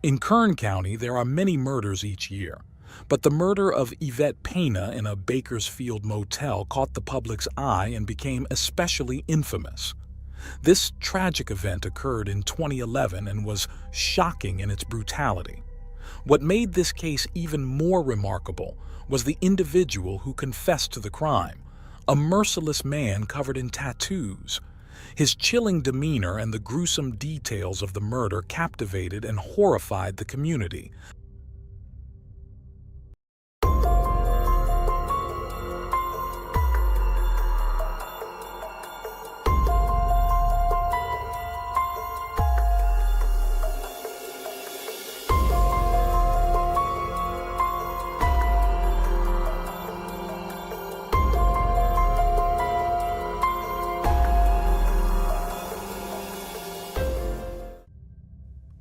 In Kern County, there are many murders each year, but the murder of Yvette Pena in a Bakersfield motel caught the public's eye and became especially infamous. This tragic event occurred in 2011 and was shocking in its brutality. What made this case even more remarkable was the individual who confessed to the crime, a merciless man covered in tattoos. His chilling demeanor and the gruesome details of the murder captivated and horrified the community.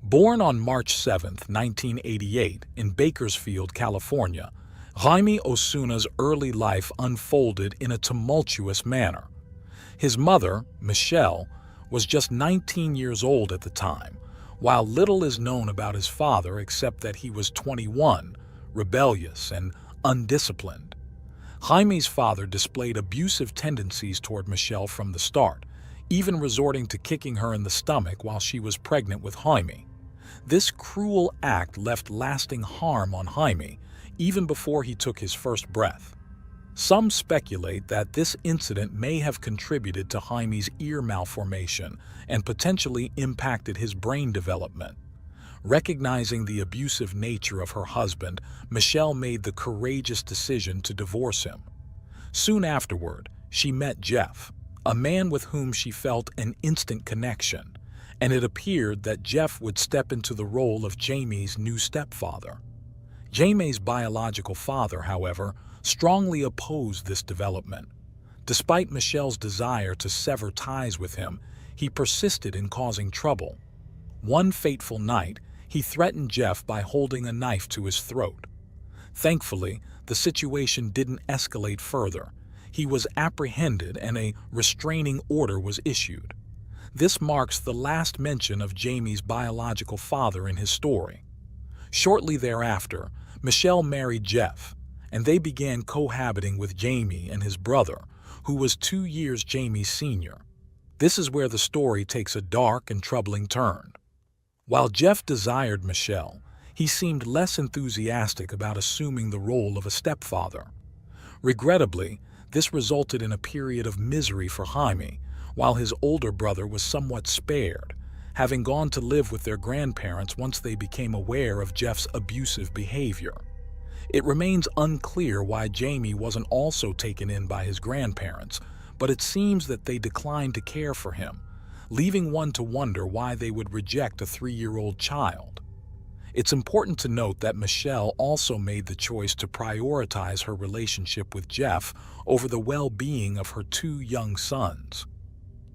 Born on March 7, 1988, in Bakersfield, California, Jaime Osuna's early life unfolded in a tumultuous manner. His mother, Michelle, was just 19 years old at the time, while little is known about his father except that he was 21, rebellious, and undisciplined. Jaime's father displayed abusive tendencies toward Michelle from the start, even resorting to kicking her in the stomach while she was pregnant with Jaime. This cruel act left lasting harm on Jaime, even before he took his first breath. Some speculate that this incident may have contributed to Jaime's ear malformation and potentially impacted his brain development. Recognizing the abusive nature of her husband, Michelle made the courageous decision to divorce him. Soon afterward, she met Jeff, a man with whom she felt an instant connection, and it appeared that Jeff would step into the role of Jaime's new stepfather. Jaime's biological father, however, strongly opposed this development. Despite Michelle's desire to sever ties with him, he persisted in causing trouble. One fateful night, he threatened Jeff by holding a knife to his throat. Thankfully, the situation didn't escalate further. He was apprehended and a restraining order was issued. This marks the last mention of Jaime's biological father in his story. Shortly thereafter, Michelle married Jeff, and they began cohabiting with Jaime and his brother, who was 2 years Jaime's senior. This is where the story takes a dark and troubling turn. While Jeff desired Michelle, he seemed less enthusiastic about assuming the role of a stepfather. Regrettably, this resulted in a period of misery for Jaime, while his older brother was somewhat spared, having gone to live with their grandparents once they became aware of Jeff's abusive behavior. It remains unclear why Jaime wasn't also taken in by his grandparents, but it seems that they declined to care for him, leaving one to wonder why they would reject a 3-year-old child. It's important to note that Michelle also made the choice to prioritize her relationship with Jeff over the well-being of her 2 young sons.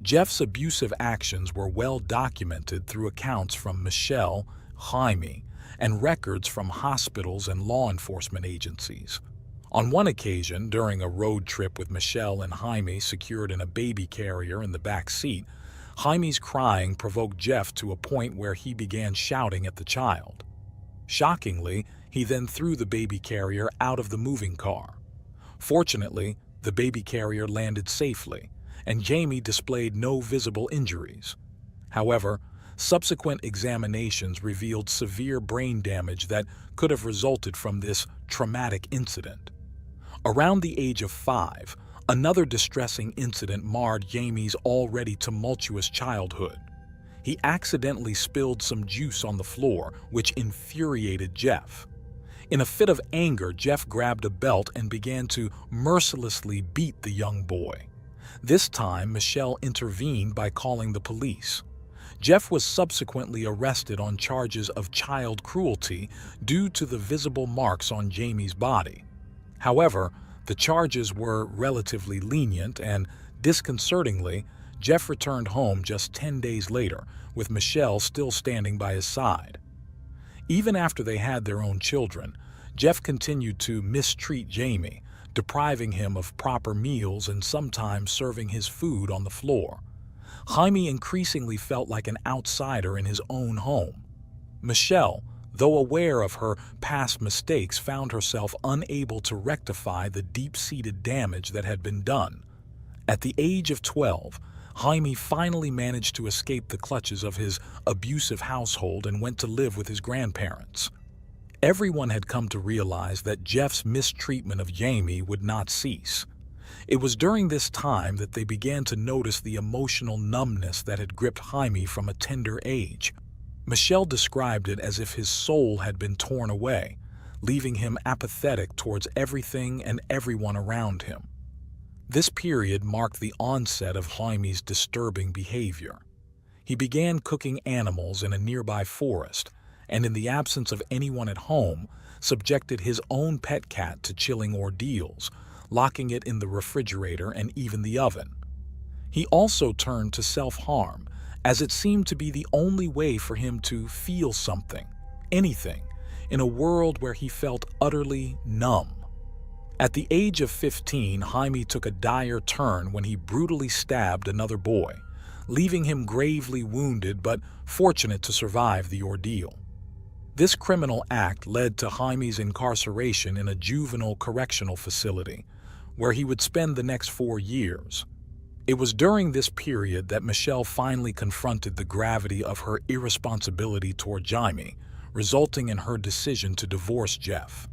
Jeff's abusive actions were well documented through accounts from Michelle, Jaime, and records from hospitals and law enforcement agencies. On one occasion, during a road trip with Michelle and Jaime secured in a baby carrier in the back seat, Jaime's crying provoked Jeff to a point where he began shouting at the child. Shockingly, he then threw the baby carrier out of the moving car. Fortunately, the baby carrier landed safely, and Jaime displayed no visible injuries. However, subsequent examinations revealed severe brain damage that could have resulted from this traumatic incident. Around the age of 5, another distressing incident marred Jaime's already tumultuous childhood. He accidentally spilled some juice on the floor, which infuriated Jeff. In a fit of anger, Jeff grabbed a belt and began to mercilessly beat the young boy. This time, Michelle intervened by calling the police. Jeff was subsequently arrested on charges of child cruelty due to the visible marks on Jaime's body. However, the charges were relatively lenient and, disconcertingly, Jeff returned home just 10 days later, with Michelle still standing by his side. Even after they had their own children, Jeff continued to mistreat Jaime, depriving him of proper meals and sometimes serving his food on the floor. Jaime increasingly felt like an outsider in his own home. Michelle, though aware of her past mistakes, found herself unable to rectify the deep-seated damage that had been done. At the age of 12, Jaime finally managed to escape the clutches of his abusive household and went to live with his grandparents. Everyone had come to realize that Jeff's mistreatment of Jamie would not cease. It was during this time that they began to notice the emotional numbness that had gripped Jaime from a tender age. Michelle described it as if his soul had been torn away, leaving him apathetic towards everything and everyone around him. This period marked the onset of Jaime's disturbing behavior. He began cooking animals in a nearby forest, and in the absence of anyone at home, subjected his own pet cat to chilling ordeals, locking it in the refrigerator and even the oven. He also turned to self-harm, as it seemed to be the only way for him to feel something, anything, in a world where he felt utterly numb. At the age of 15, Jaime took a dire turn when he brutally stabbed another boy, leaving him gravely wounded but fortunate to survive the ordeal. This criminal act led to Jaime's incarceration in a juvenile correctional facility, where he would spend the next 4 years. It was during this period that Michelle finally confronted the gravity of her irresponsibility toward Jaime, resulting in her decision to divorce Jeff.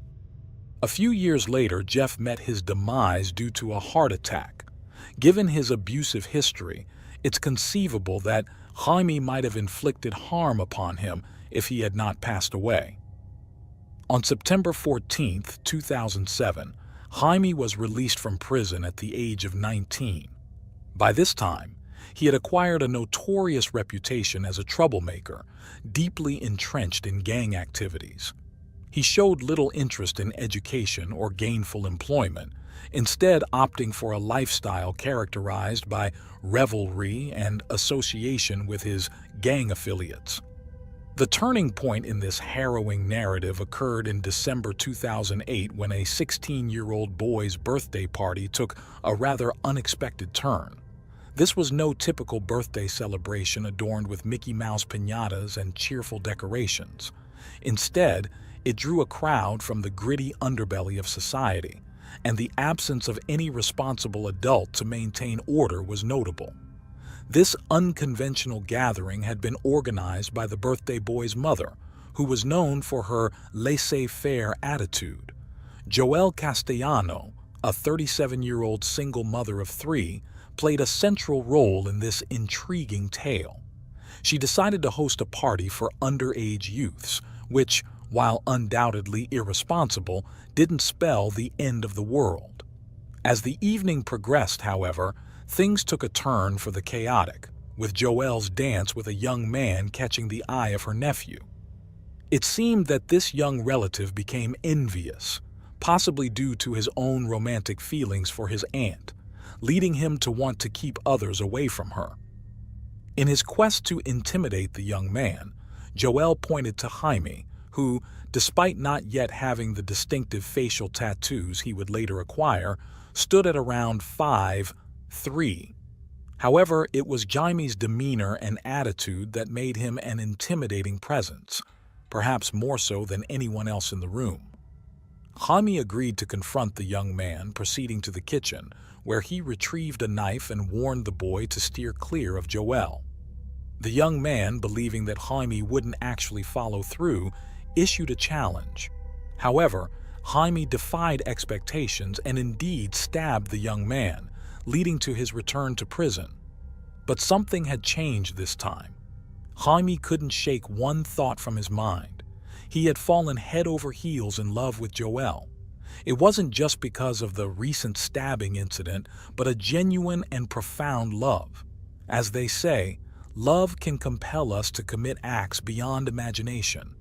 A few years later, Jeff met his demise due to a heart attack. Given his abusive history, it's conceivable that Jaime might have inflicted harm upon him if he had not passed away. On September 14, 2007, Jaime was released from prison at the age of 19. By this time, he had acquired a notorious reputation as a troublemaker, deeply entrenched in gang activities. He showed little interest in education or gainful employment, instead opting for a lifestyle characterized by revelry and association with his gang affiliates. The turning point in this harrowing narrative occurred in December 2008 when a 16-year-old boy's birthday party took a rather unexpected turn. This was no typical birthday celebration adorned with Mickey Mouse piñatas and cheerful decorations. Instead, it drew a crowd from the gritty underbelly of society, and the absence of any responsible adult to maintain order was notable. This unconventional gathering had been organized by the birthday boy's mother, who was known for her laissez-faire attitude. Joelle Castellano, a 37-year-old single mother of 3, played a central role in this intriguing tale. She decided to host a party for underage youths, which, while undoubtedly irresponsible, didn't spell the end of the world. As the evening progressed, however, things took a turn for the chaotic, with Joelle's dance with a young man catching the eye of her nephew. It seemed that this young relative became envious, possibly due to his own romantic feelings for his aunt, leading him to want to keep others away from her. In his quest to intimidate the young man, Joelle pointed to Jaime, who, despite not yet having the distinctive facial tattoos he would later acquire, stood at around 5'3". However, it was Jaime's demeanor and attitude that made him an intimidating presence, perhaps more so than anyone else in the room. Jaime agreed to confront the young man, proceeding to the kitchen, where he retrieved a knife and warned the boy to steer clear of Joelle. The young man, believing that Jaime wouldn't actually follow through, issued a challenge. However, Jaime defied expectations and indeed stabbed the young man, leading to his return to prison. But something had changed this time. Jaime couldn't shake one thought from his mind. He had fallen head over heels in love with Joelle. It wasn't just because of the recent stabbing incident, but a genuine and profound love. As they say, love can compel us to commit acts beyond imagination.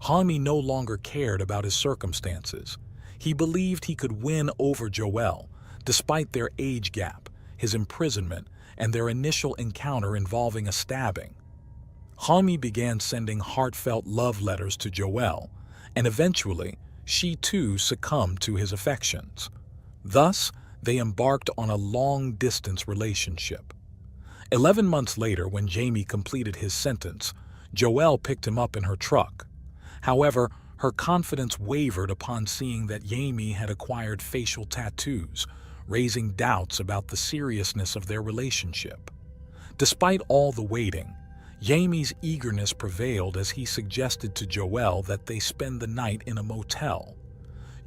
Jaime no longer cared about his circumstances. He believed he could win over Joelle, despite their age gap, his imprisonment, and their initial encounter involving a stabbing. Jaime began sending heartfelt love letters to Joelle, and eventually, she too succumbed to his affections. Thus, they embarked on a long-distance relationship. 11 months later, when Jaime completed his sentence, Joelle picked him up in her truck. However, her confidence wavered upon seeing that Jaime had acquired facial tattoos, raising doubts about the seriousness of their relationship. Despite all the waiting, Jaime's eagerness prevailed as he suggested to Joelle that they spend the night in a motel.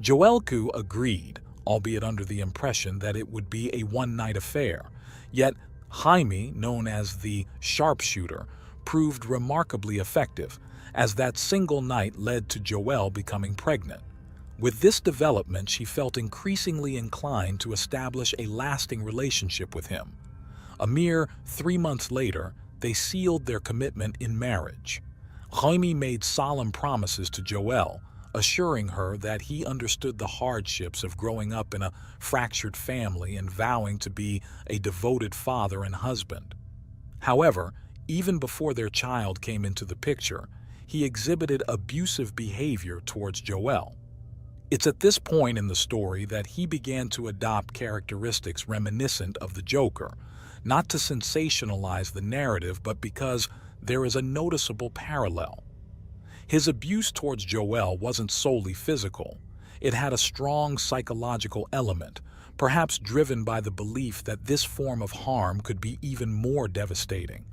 Joelle agreed, albeit under the impression that it would be a one-night affair. Yet Jaime, known as the sharpshooter, proved remarkably effective, as that single night led to Joelle becoming pregnant. With this development, she felt increasingly inclined to establish a lasting relationship with him. A mere 3 months later, they sealed their commitment in marriage. Jaime made solemn promises to Joelle, assuring her that he understood the hardships of growing up in a fractured family and vowing to be a devoted father and husband. However, even before their child came into the picture, he exhibited abusive behavior towards Joelle. It's at this point in the story that he began to adopt characteristics reminiscent of the Joker, not to sensationalize the narrative, but because there is a noticeable parallel. His abuse towards Joelle wasn't solely physical. It had a strong psychological element, perhaps driven by the belief that this form of harm could be even more devastating.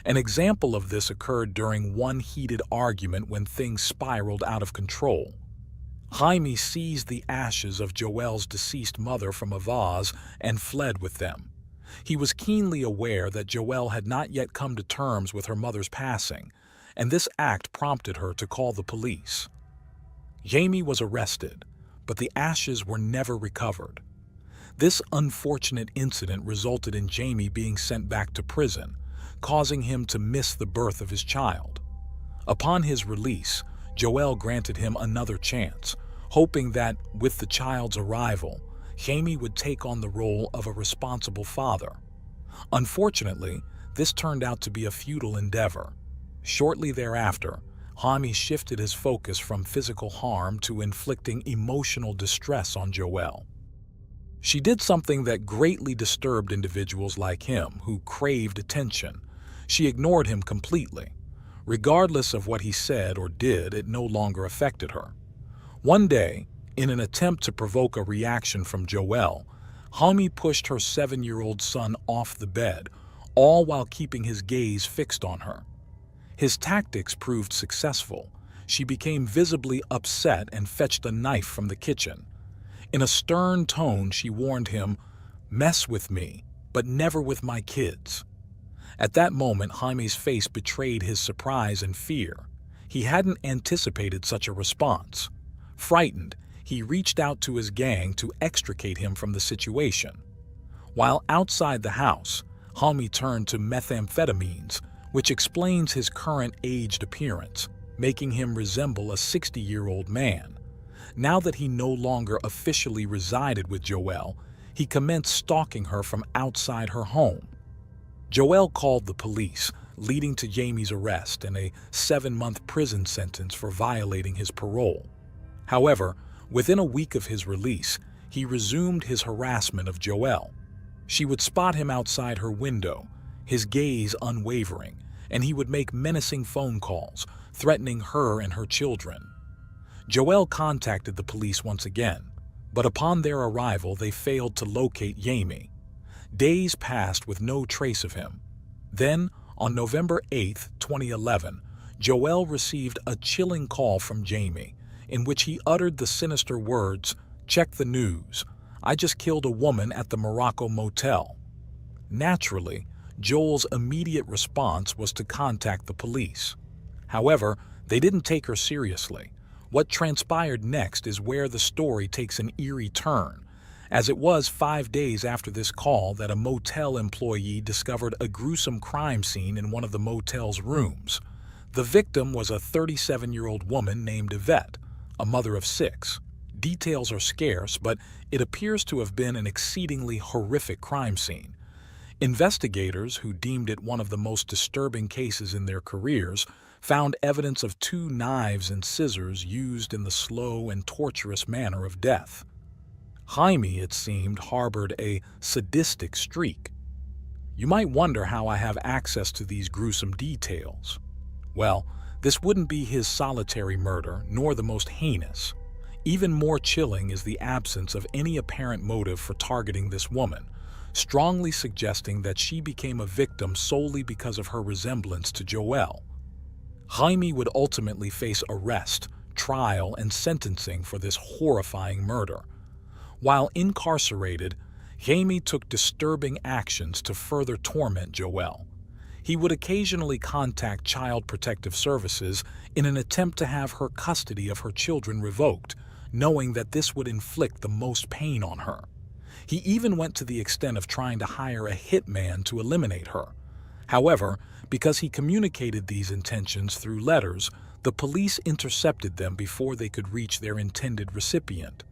An example of this occurred during one heated argument when things spiraled out of control. Jaime seized the ashes of Joelle's deceased mother from a vase and fled with them. He was keenly aware that Joelle had not yet come to terms with her mother's passing, and this act prompted her to call the police. Jaime was arrested, but the ashes were never recovered. This unfortunate incident resulted in Jaime being sent back to prison, causing him to miss the birth of his child. Upon his release, Joelle granted him another chance, hoping that, with the child's arrival, Jaime would take on the role of a responsible father. Unfortunately, this turned out to be a futile endeavor. Shortly thereafter, Jaime shifted his focus from physical harm to inflicting emotional distress on Joelle. She did something that greatly disturbed individuals like him who craved attention. She ignored him completely. Regardless of what he said or did, it no longer affected her. One day, in an attempt to provoke a reaction from Joelle, Jaime pushed her 7-year-old son off the bed, all while keeping his gaze fixed on her. His tactics proved successful. She became visibly upset and fetched a knife from the kitchen. In a stern tone, she warned him, "Mess with me, but never with my kids." At that moment, Jaime's face betrayed his surprise and fear. He hadn't anticipated such a response. Frightened, he reached out to his gang to extricate him from the situation. While outside the house, Jaime turned to methamphetamines, which explains his current aged appearance, making him resemble a 60-year-old man. Now that he no longer officially resided with Joelle, he commenced stalking her from outside her home. Joelle called the police, leading to Jaime's arrest and a 7-month prison sentence for violating his parole. However, within a week of his release, he resumed his harassment of Joelle. She would spot him outside her window, his gaze unwavering, and he would make menacing phone calls, threatening her and her children. Joelle contacted the police once again, but upon their arrival they failed to locate Jaime. Days passed with no trace of him. Then, on November 8, 2011, Joelle received a chilling call from Jaime, in which he uttered the sinister words, "Check the news. I just killed a woman at the Morocco Motel." Naturally, Joel's immediate response was to contact the police. However, they didn't take her seriously. What transpired next is where the story takes an eerie turn, as it was 5 days after this call that a motel employee discovered a gruesome crime scene in one of the motel's rooms. The victim was a 37-year-old woman named Yvette, a mother of 6. Details are scarce, but it appears to have been an exceedingly horrific crime scene. Investigators, who deemed it one of the most disturbing cases in their careers, found evidence of 2 knives and scissors used in the slow and torturous manner of death. Jaime, it seemed, harbored a sadistic streak. You might wonder how I have access to these gruesome details. Well, This wouldn't be his solitary murder, nor the most heinous. Even more chilling is the absence of any apparent motive for targeting this woman, strongly suggesting that she became a victim solely because of her resemblance to Joelle. Jaime would ultimately face arrest, trial, and sentencing for this horrifying murder. While incarcerated, Jaime took disturbing actions to further torment Joelle. He would occasionally contact Child Protective Services in an attempt to have her custody of her children revoked, knowing that this would inflict the most pain on her. He even went to the extent of trying to hire a hitman to eliminate her. However, because he communicated these intentions through letters, the police intercepted them before they could reach their intended recipient.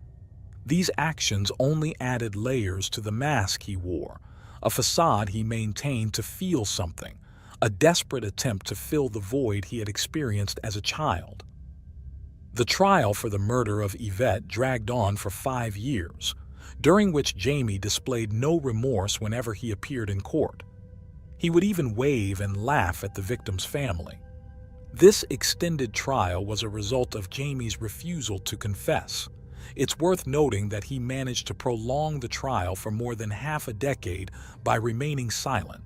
These actions only added layers to the mask he wore, a facade he maintained to feel something, a desperate attempt to fill the void he had experienced as a child. The trial for the murder of Yvette dragged on for 5 years, during which Jaime displayed no remorse whenever he appeared in court. He would even wave and laugh at the victim's family. This extended trial was a result of Jaime's refusal to confess. It's worth noting that he managed to prolong the trial for more than half a decade by remaining silent.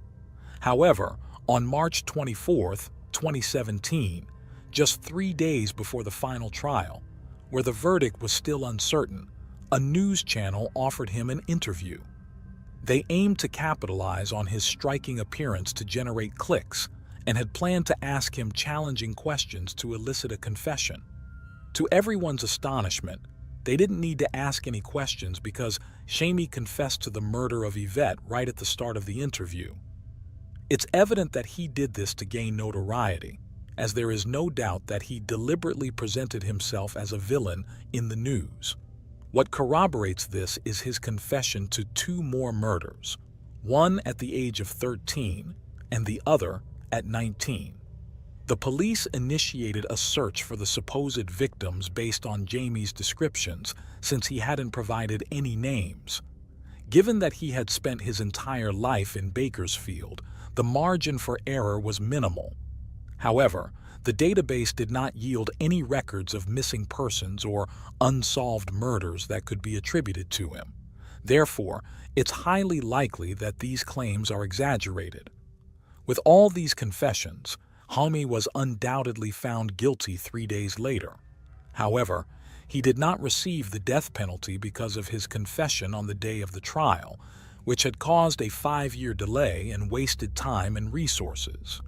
However, on March 24, 2017, just 3 days before the final trial, where the verdict was still uncertain, a news channel offered him an interview. They aimed to capitalize on his striking appearance to generate clicks and had planned to ask him challenging questions to elicit a confession. To everyone's astonishment, they didn't need to ask any questions because Jaime confessed to the murder of Yvette right at the start of the interview. It's evident that he did this to gain notoriety, as there is no doubt that he deliberately presented himself as a villain in the news. What corroborates this is his confession to 2 more murders, one at the age of 13 and the other at 19. The police initiated a search for the supposed victims based on Jaime's descriptions, since he hadn't provided any names. Given that he had spent his entire life in Bakersfield, the margin for error was minimal. However, the database did not yield any records of missing persons or unsolved murders that could be attributed to him. Therefore, it's highly likely that these claims are exaggerated. With all these confessions, Jaime was undoubtedly found guilty 3 days later. However, he did not receive the death penalty because of his confession on the day of the trial, which had caused a 5-year delay and wasted time and resources.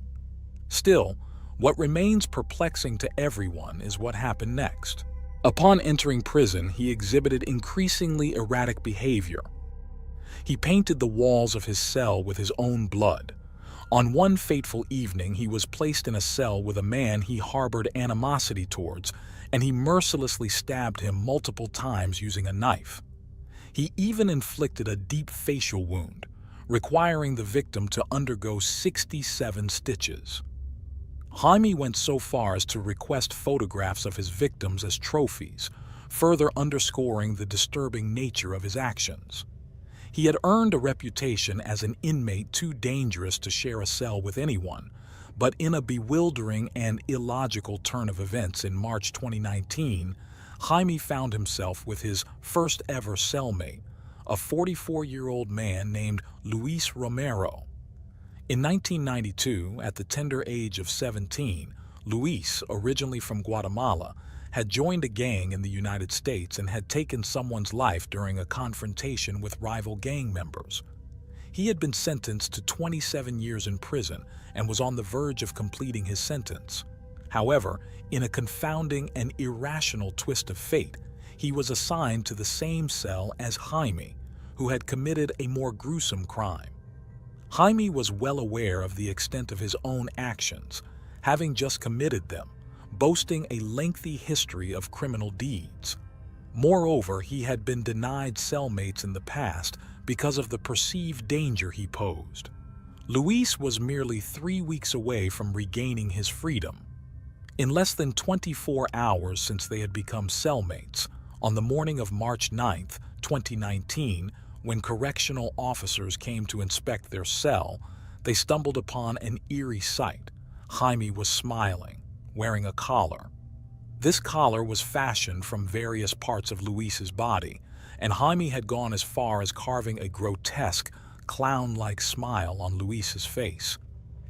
Still, what remains perplexing to everyone is what happened next. Upon entering prison, he exhibited increasingly erratic behavior. He painted the walls of his cell with his own blood. On one fateful evening, he was placed in a cell with a man he harbored animosity towards, and he mercilessly stabbed him multiple times using a knife. He even inflicted a deep facial wound, requiring the victim to undergo 67 stitches. Jaime went so far as to request photographs of his victims as trophies, further underscoring the disturbing nature of his actions. He had earned a reputation as an inmate too dangerous to share a cell with anyone, but in a bewildering and illogical turn of events in March 2019, Jaime found himself with his first-ever cellmate, a 44-year-old man named Luis Romero. In 1992, at the tender age of 17, Luis, originally from Guatemala, had joined a gang in the United States and had taken someone's life during a confrontation with rival gang members. He had been sentenced to 27 years in prison and was on the verge of completing his sentence. However, in a confounding and irrational twist of fate, he was assigned to the same cell as Jaime, who had committed a more gruesome crime. Jaime was well aware of the extent of his own actions, having just committed them, boasting a lengthy history of criminal deeds. Moreover, he had been denied cellmates in the past because of the perceived danger he posed. Luis was merely 3 weeks away from regaining his freedom. In less than 24 hours since they had become cellmates, on the morning of March 9, 2019, when correctional officers came to inspect their cell, they stumbled upon an eerie sight. Jaime was smiling, wearing a collar. This collar was fashioned from various parts of Luis's body, and Jaime had gone as far as carving a grotesque, clown-like smile on Luis's face.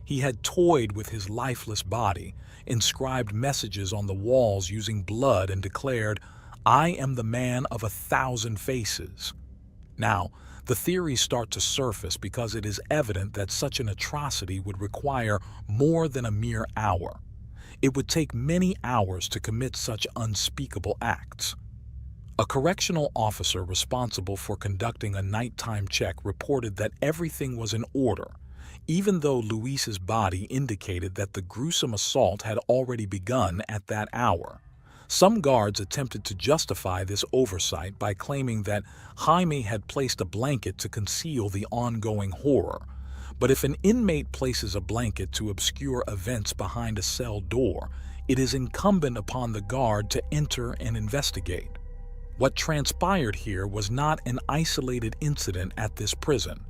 He had toyed with his lifeless body, inscribed messages on the walls using blood, and declared, "I am the man of 1,000 faces." Now, the theories start to surface because it is evident that such an atrocity would require more than a mere hour. It would take many hours to commit such unspeakable acts. A correctional officer responsible for conducting a nighttime check reported that everything was in order, even though Luis's body indicated that the gruesome assault had already begun at that hour. Some guards attempted to justify this oversight by claiming that Jaime had placed a blanket to conceal the ongoing horror. But if an inmate places a blanket to obscure events behind a cell door, it is incumbent upon the guard to enter and investigate. What transpired here was not an isolated incident at this prison.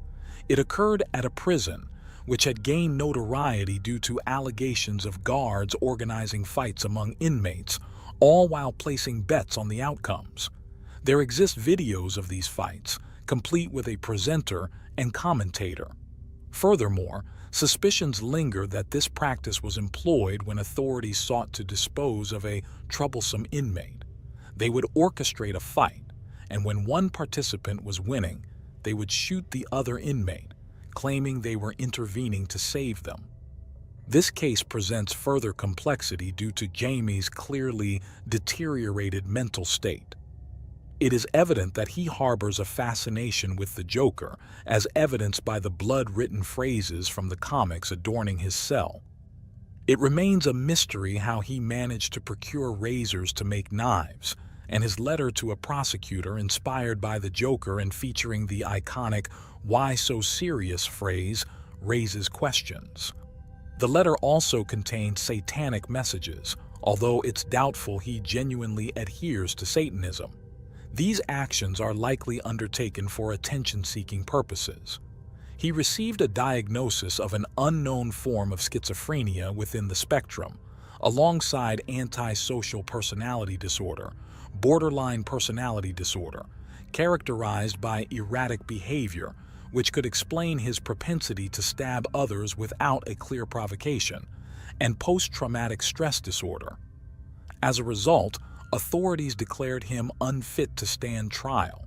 It occurred at a prison which had gained notoriety due to allegations of guards organizing fights among inmates, all while placing bets on the outcomes. There exist videos of these fights, complete with a presenter and commentator. Furthermore, suspicions linger that this practice was employed when authorities sought to dispose of a troublesome inmate. They would orchestrate a fight, and when one participant was winning, they would shoot the other inmate, claiming they were intervening to save them. This case presents further complexity due to Jaime's clearly deteriorated mental state. It is evident that he harbors a fascination with the Joker, as evidenced by the blood-written phrases from the comics adorning his cell. It remains a mystery how he managed to procure razors to make knives, and his letter to a prosecutor inspired by the Joker and featuring the iconic "Why so serious" phrase raises questions. The letter also contains satanic messages, although it's doubtful he genuinely adheres to Satanism. These actions are likely undertaken for attention-seeking purposes. He received a diagnosis of an unknown form of schizophrenia within the spectrum, alongside antisocial personality disorder, borderline personality disorder, characterized by erratic behavior, which could explain his propensity to stab others without a clear provocation, and post-traumatic stress disorder. As a result, authorities declared him unfit to stand trial.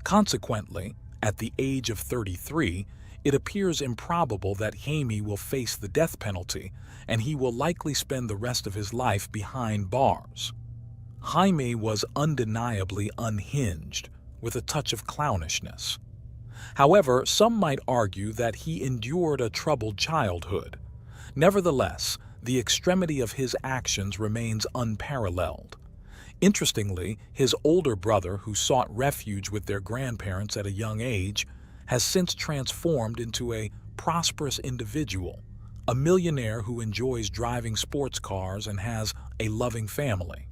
Consequently, at the age of 33, it appears improbable that Jaime will face the death penalty, and he will likely spend the rest of his life behind bars. Jaime was undeniably unhinged, with a touch of clownishness. However, some might argue that he endured a troubled childhood. Nevertheless, the extremity of his actions remains unparalleled. Interestingly, his older brother, who sought refuge with their grandparents at a young age, has since transformed into a prosperous individual, a millionaire who enjoys driving sports cars and has a loving family.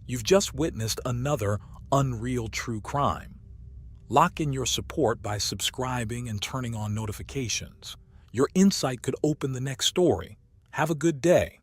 You've just witnessed another unreal true crime. Lock in your support by subscribing and turning on notifications. Your insight could open the next story. Have a good day.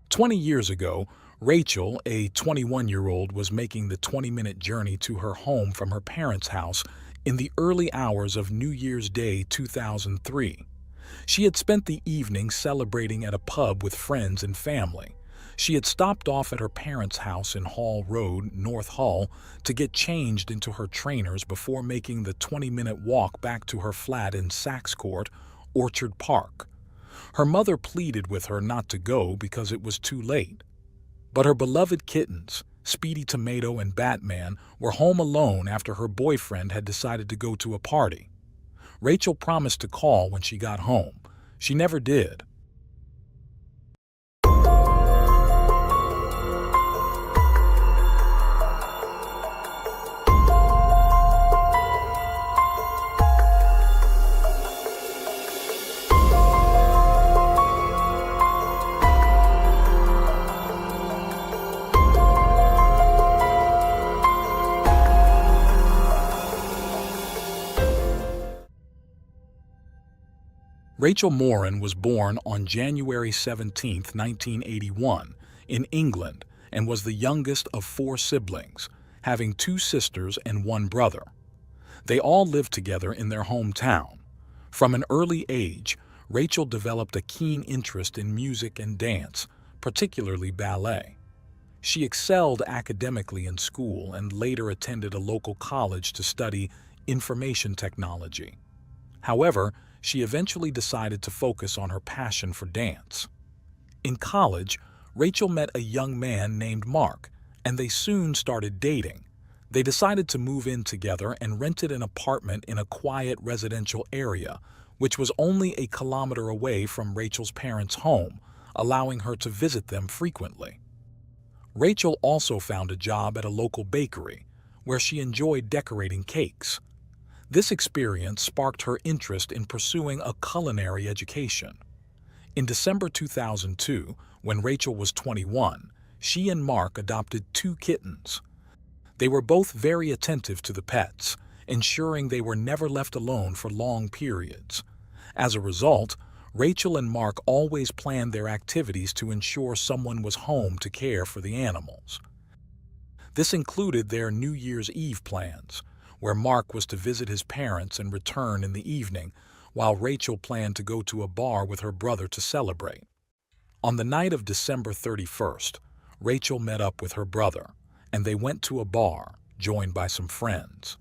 "20 years ago, Rachel, a 21-year-old, was making the 20-minute journey to her home from her parents' house in the early hours of New Year's Day 2003. She had spent the evening celebrating at a pub with friends and family. She had stopped off at her parents' house in Hall Road, North Hull, to get changed into her trainers before making the 20-minute walk back to her flat in Sachs Court, Orchard Park. Her mother pleaded with her not to go because it was too late. But her beloved kittens, Speedy Tomato and Batman, were home alone after her boyfriend had decided to go to a party. Rachel promised to call when she got home. She never did. Rachel Morin was born on January 17, 1981, in England and was the youngest of 4 siblings, having 2 sisters and 1 brother. They all lived together in their hometown. From an early age, Rachel developed a keen interest in music and dance, particularly ballet. She excelled academically in school and later attended a local college to study information technology. However, she eventually decided to focus on her passion for dance. In college, Rachel met a young man named Mark, and they soon started dating. They decided to move in together and rented an apartment in a quiet residential area, which was only a kilometer away from Rachel's parents' home, allowing her to visit them frequently. Rachel also found a job at a local bakery, where she enjoyed decorating cakes. This experience sparked her interest in pursuing a culinary education. In December 2002, when Rachel was 21, she and Mark adopted 2 kittens. They were both very attentive to the pets, ensuring they were never left alone for long periods. As a result, Rachel and Mark always planned their activities to ensure someone was home to care for the animals. This included their New Year's Eve plans, where Mark was to visit his parents and return in the evening, while Rachel planned to go to a bar with her brother to celebrate. On the night of December 31st, Rachel met up with her brother, and they went to a bar, joined by some friends.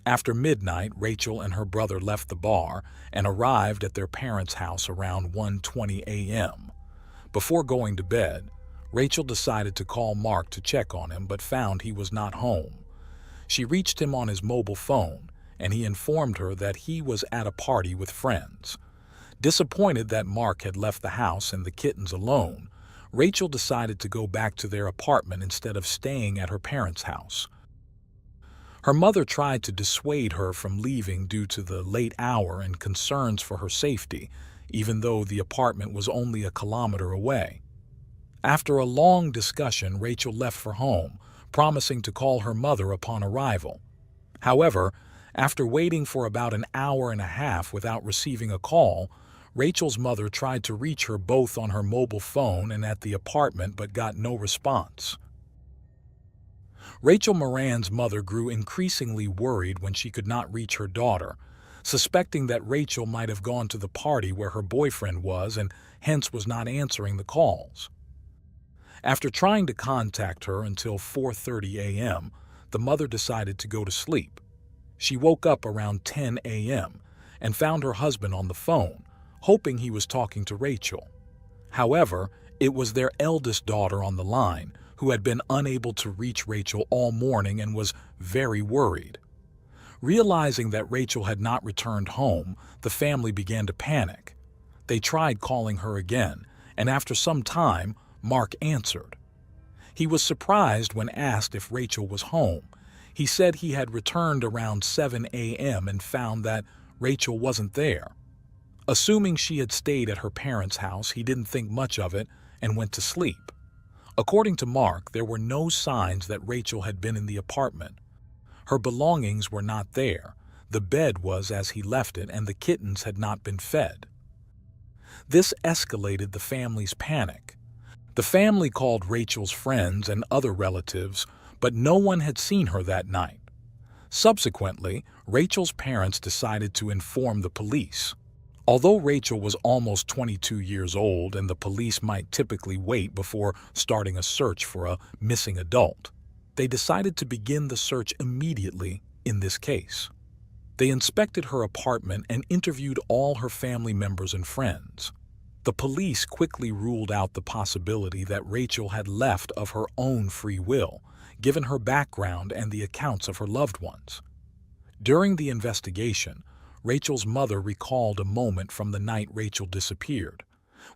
After midnight, Rachel and her brother left the bar and arrived at their parents' house around 1:20 a.m. Before going to bed, Rachel decided to call Mark to check on him but found he was not home. She reached him on his mobile phone, and he informed her that he was at a party with friends. Disappointed that Mark had left the house and the kittens alone, Rachel decided to go back to their apartment instead of staying at her parents' house. Her mother tried to dissuade her from leaving due to the late hour and concerns for her safety, even though the apartment was only a kilometer away. After a long discussion, Rachel left for home, promising to call her mother upon arrival. However, after waiting for about an hour and a half without receiving a call, Rachel's mother tried to reach her both on her mobile phone and at the apartment but got no response. Rachel Moran's mother grew increasingly worried when she could not reach her daughter, suspecting that Rachel might have gone to the party where her boyfriend was and hence was not answering the calls. After trying to contact her until 4:30 a.m., the mother decided to go to sleep. She woke up around 10 a.m. and found her husband on the phone, hoping he was talking to Rachel. However, it was their eldest daughter on the line, who had been unable to reach Rachel all morning and was very worried. Realizing that Rachel had not returned home, the family began to panic. They tried calling her again, and after some time, Mark answered. He was surprised when asked if Rachel was home. He said he had returned around 7 a.m. and found that Rachel wasn't there. Assuming she had stayed at her parents' house, he didn't think much of it and went to sleep. According to Mark, there were no signs that Rachel had been in the apartment. Her belongings were not there, the bed was as he left it, and the kittens had not been fed. This escalated the family's panic. The family called Rachel's friends and other relatives, but no one had seen her that night. Subsequently, Rachel's parents decided to inform the police. Although Rachel was almost 22 years old and the police might typically wait before starting a search for a missing adult, they decided to begin the search immediately in this case. They inspected her apartment and interviewed all her family members and friends. The police quickly ruled out the possibility that Rachel had left of her own free will, given her background and the accounts of her loved ones. During the investigation, Rachel's mother recalled a moment from the night Rachel disappeared.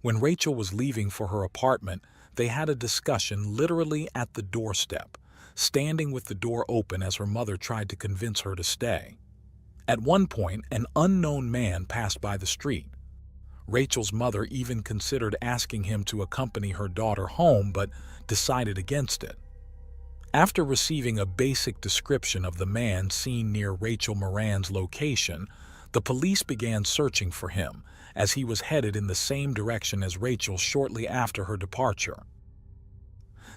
When Rachel was leaving for her apartment, they had a discussion literally at the doorstep, standing with the door open as her mother tried to convince her to stay. At one point, an unknown man passed by the street. Rachel's mother even considered asking him to accompany her daughter home, but decided against it. After receiving a basic description of the man seen near Rachel Moran's location, the police began searching for him as he was headed in the same direction as Rachel shortly after her departure.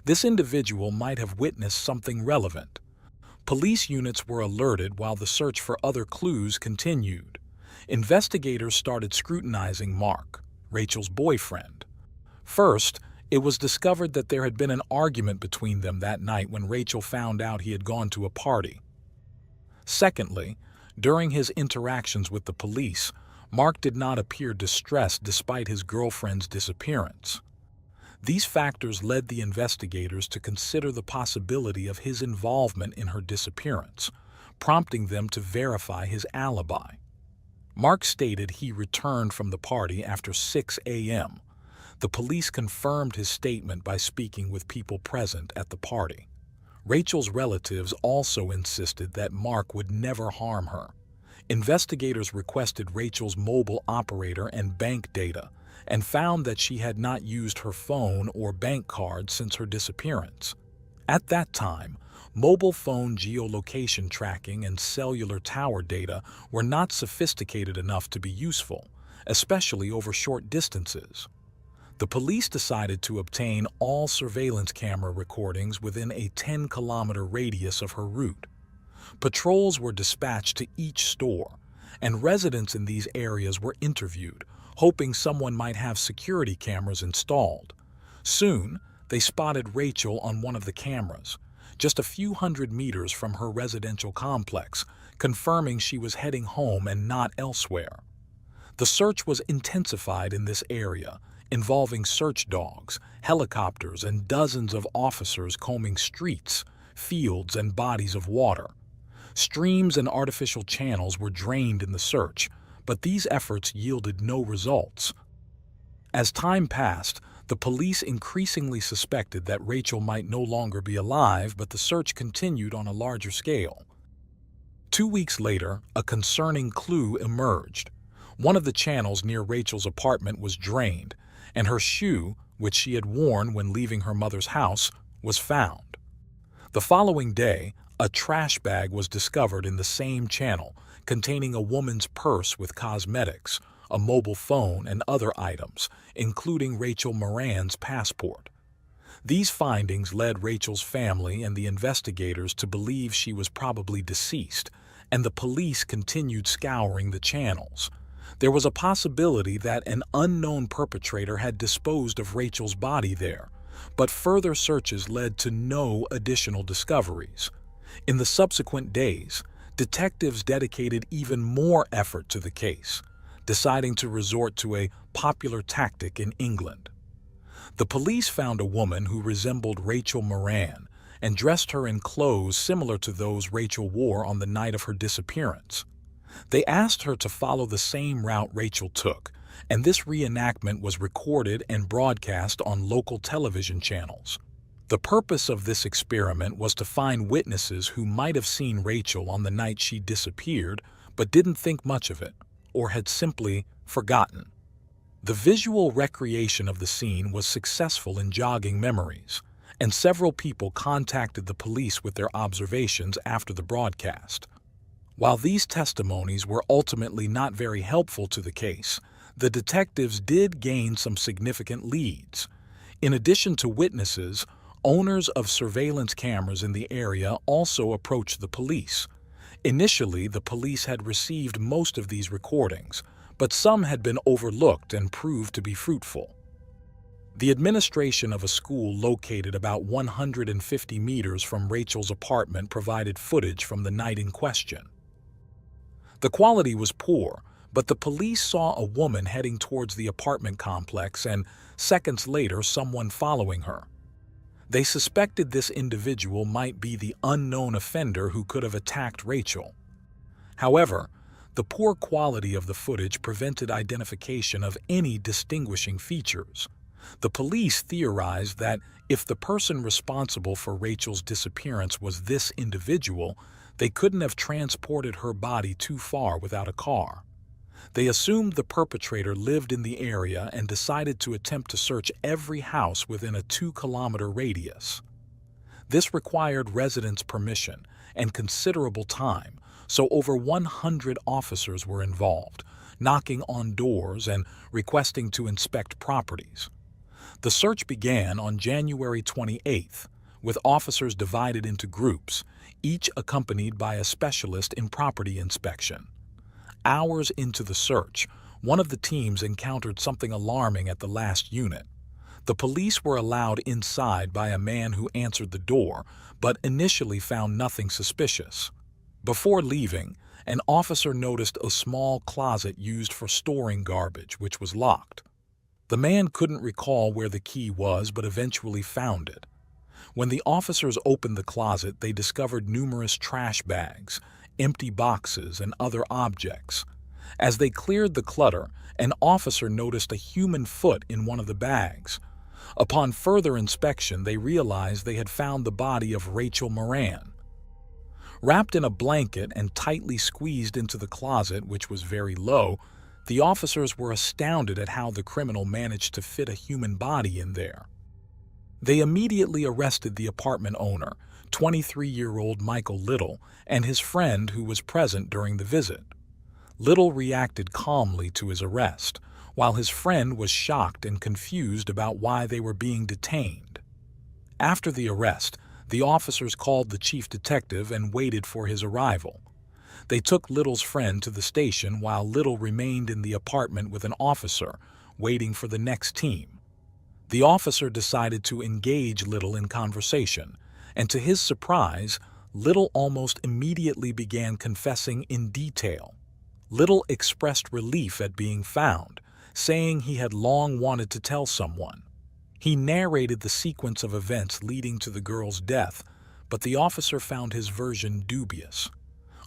This individual might have witnessed something relevant. Police units were alerted while the search for other clues continued. Investigators started scrutinizing Mark, Rachel's boyfriend. First, it was discovered that there had been an argument between them that night when Rachel found out he had gone to a party. Secondly, during his interactions with the police, Mark did not appear distressed despite his girlfriend's disappearance. These factors led the investigators to consider the possibility of his involvement in her disappearance, prompting them to verify his alibi. Mark stated he returned from the party after 6 a.m. The police confirmed his statement by speaking with people present at the party. Rachel's relatives also insisted that Mark would never harm her. Investigators requested Rachel's mobile operator and bank data and found that she had not used her phone or bank card since her disappearance. At that time, mobile phone geolocation tracking and cellular tower data were not sophisticated enough to be useful, especially over short distances. The police decided to obtain all surveillance camera recordings within a 10-kilometer radius of her route. Patrols were dispatched to each store, and residents in these areas were interviewed, hoping someone might have security cameras installed. Soon, they spotted Rachel on one of the cameras, just a few hundred meters from her residential complex, confirming she was heading home and not elsewhere. The search was intensified in this area, involving search dogs, helicopters, and dozens of officers combing streets, fields, and bodies of water. Streams and artificial channels were drained in the search, but these efforts yielded no results. As time passed, the police increasingly suspected that Rachel might no longer be alive, but the search continued on a larger scale. 2 weeks later, a concerning clue emerged. One of the channels near Rachel's apartment was drained, and her shoe, which she had worn when leaving her mother's house, was found. The following day, a trash bag was discovered in the same channel, containing a woman's purse with cosmetics, a mobile phone, and other items, including Rachel Moran's passport. These findings led Rachel's family and the investigators to believe she was probably deceased, and the police continued scouring the channels. There was a possibility that an unknown perpetrator had disposed of Rachel's body there, but further searches led to no additional discoveries. In the subsequent days, detectives dedicated even more effort to the case, deciding to resort to a popular tactic in England. The police found a woman who resembled Rachel Moran and dressed her in clothes similar to those Rachel wore on the night of her disappearance. They asked her to follow the same route Rachel took, and this reenactment was recorded and broadcast on local television channels. The purpose of this experiment was to find witnesses who might have seen Rachel on the night she disappeared but didn't think much of it, or had simply forgotten. The visual recreation of the scene was successful in jogging memories, and several people contacted the police with their observations after the broadcast. While these testimonies were ultimately not very helpful to the case, the detectives did gain some significant leads. In addition to witnesses, owners of surveillance cameras in the area also approached the police. Initially, the police had received most of these recordings, but some had been overlooked and proved to be fruitful. The administration of a school located about 150 meters from Rachel's apartment provided footage from the night in question. The quality was poor, but the police saw a woman heading towards the apartment complex and, seconds later, someone following her. They suspected this individual might be the unknown offender who could have attacked Rachel. However, the poor quality of the footage prevented identification of any distinguishing features. The police theorized that if the person responsible for Rachel's disappearance was this individual, they couldn't have transported her body too far without a car. They assumed the perpetrator lived in the area and decided to attempt to search every house within a 2-kilometer radius. This required residents' permission and considerable time, so over 100 officers were involved, knocking on doors and requesting to inspect properties. The search began on January 28th, with officers divided into groups, each accompanied by a specialist in property inspection. Hours into the search, one of the teams encountered something alarming at the last unit. The police were allowed inside by a man who answered the door, but initially found nothing suspicious. Before leaving, an officer noticed a small closet used for storing garbage, which was locked. The man couldn't recall where the key was, but eventually found it. When the officers opened the closet, they discovered numerous trash bags, empty boxes, and other objects. As they cleared the clutter, an officer noticed a human foot in one of the bags. Upon further inspection, they realized they had found the body of Rachel Moran. Wrapped in a blanket and tightly squeezed into the closet, which was very low, the officers were astounded at how the criminal managed to fit a human body in there. They immediately arrested the apartment owner, 23-year-old Michael Little, and his friend who was present during the visit. Little reacted calmly to his arrest, while his friend was shocked and confused about why they were being detained. After the arrest, the officers called the chief detective and waited for his arrival. They took Little's friend to the station while Little remained in the apartment with an officer, waiting for the next team. The officer decided to engage Little in conversation, and to his surprise, Little almost immediately began confessing in detail. Little expressed relief at being found, saying he had long wanted to tell someone. He narrated the sequence of events leading to the girl's death, but the officer found his version dubious.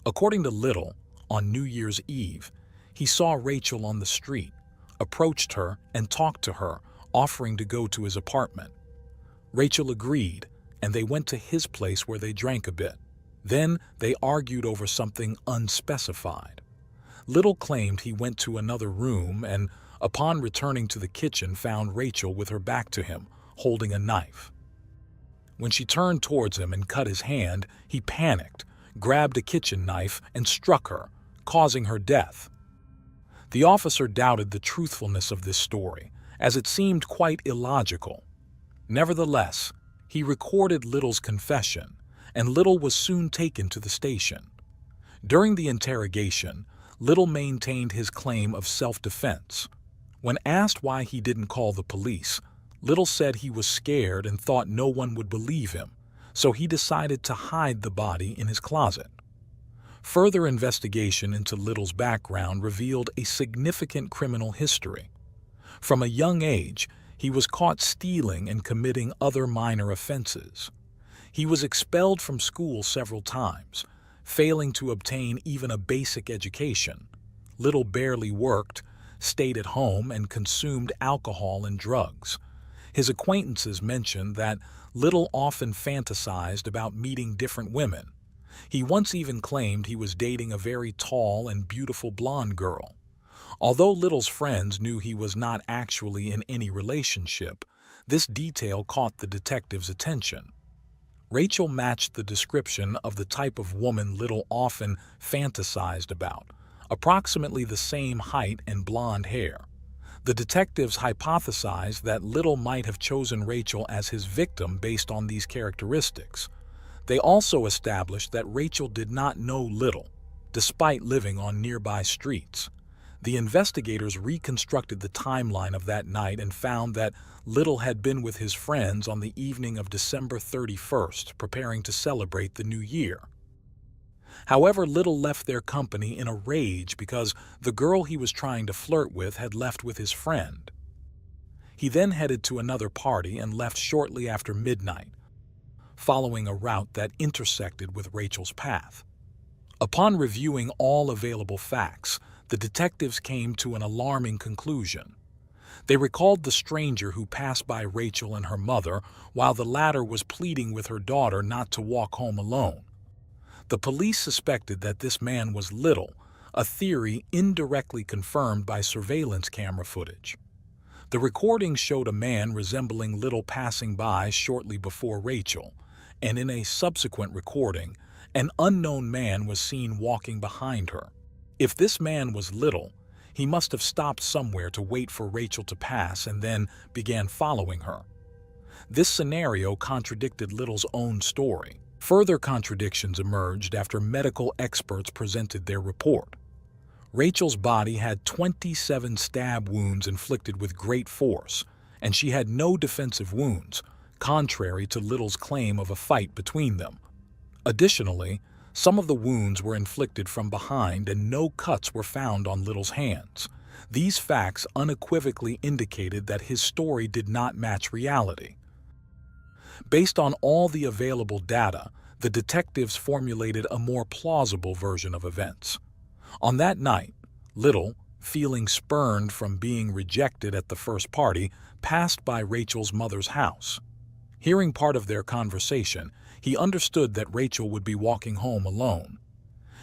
According to Little, on New Year's Eve, he saw Rachel on the street, approached her, and talked to her, offering to go to his apartment. Rachel agreed, and they went to his place where they drank a bit. Then they argued over something unspecified. Little claimed he went to another room and, upon returning to the kitchen, found Rachel with her back to him, holding a knife. When she turned towards him and cut his hand, he panicked, grabbed a kitchen knife, and struck her, causing her death. The officer doubted the truthfulness of this story, as it seemed quite illogical. Nevertheless, he recorded Little's confession, and Little was soon taken to the station. During the interrogation, Little maintained his claim of self-defense. When asked why he didn't call the police, Little said he was scared and thought no one would believe him, so he decided to hide the body in his closet. Further investigation into Little's background revealed a significant criminal history. From a young age, he was caught stealing and committing other minor offenses. He was expelled from school several times, failing to obtain even a basic education. Little barely worked, stayed at home, and consumed alcohol and drugs. His acquaintances mentioned that Little often fantasized about meeting different women. He once even claimed he was dating a very tall and beautiful blonde girl. Although Little's friends knew he was not actually in any relationship, this detail caught the detective's attention. Rachel matched the description of the type of woman Little often fantasized about, approximately the same height and blonde hair. The detectives hypothesized that Little might have chosen Rachel as his victim based on these characteristics. They also established that Rachel did not know Little, despite living on nearby streets. The investigators reconstructed the timeline of that night and found that Little had been with his friends on the evening of December 31st, preparing to celebrate the new year. However, Little left their company in a rage because the girl he was trying to flirt with had left with his friend. He then headed to another party and left shortly after midnight, following a route that intersected with Rachel's path. Upon reviewing all available facts, the detectives came to an alarming conclusion. They recalled the stranger who passed by Rachel and her mother while the latter was pleading with her daughter not to walk home alone. The police suspected that this man was Little, a theory indirectly confirmed by surveillance camera footage. The recording showed a man resembling Little passing by shortly before Rachel, and in a subsequent recording, an unknown man was seen walking behind her. If this man was Little, He must have stopped somewhere to wait for Rachel to pass and then began following her. This scenario contradicted Little's own story. Further contradictions emerged after medical experts presented their report. Rachel's body had 27 stab wounds inflicted with great force, and she had no defensive wounds, contrary to Little's claim of a fight between them. Additionally, some of the wounds were inflicted from behind and no cuts were found on Little's hands. These facts unequivocally indicated that his story did not match reality. Based on all the available data, the detectives formulated a more plausible version of events. On that night, Little, feeling spurned from being rejected at the first party, passed by Rachel's mother's house. Hearing part of their conversation, he understood that Rachel would be walking home alone.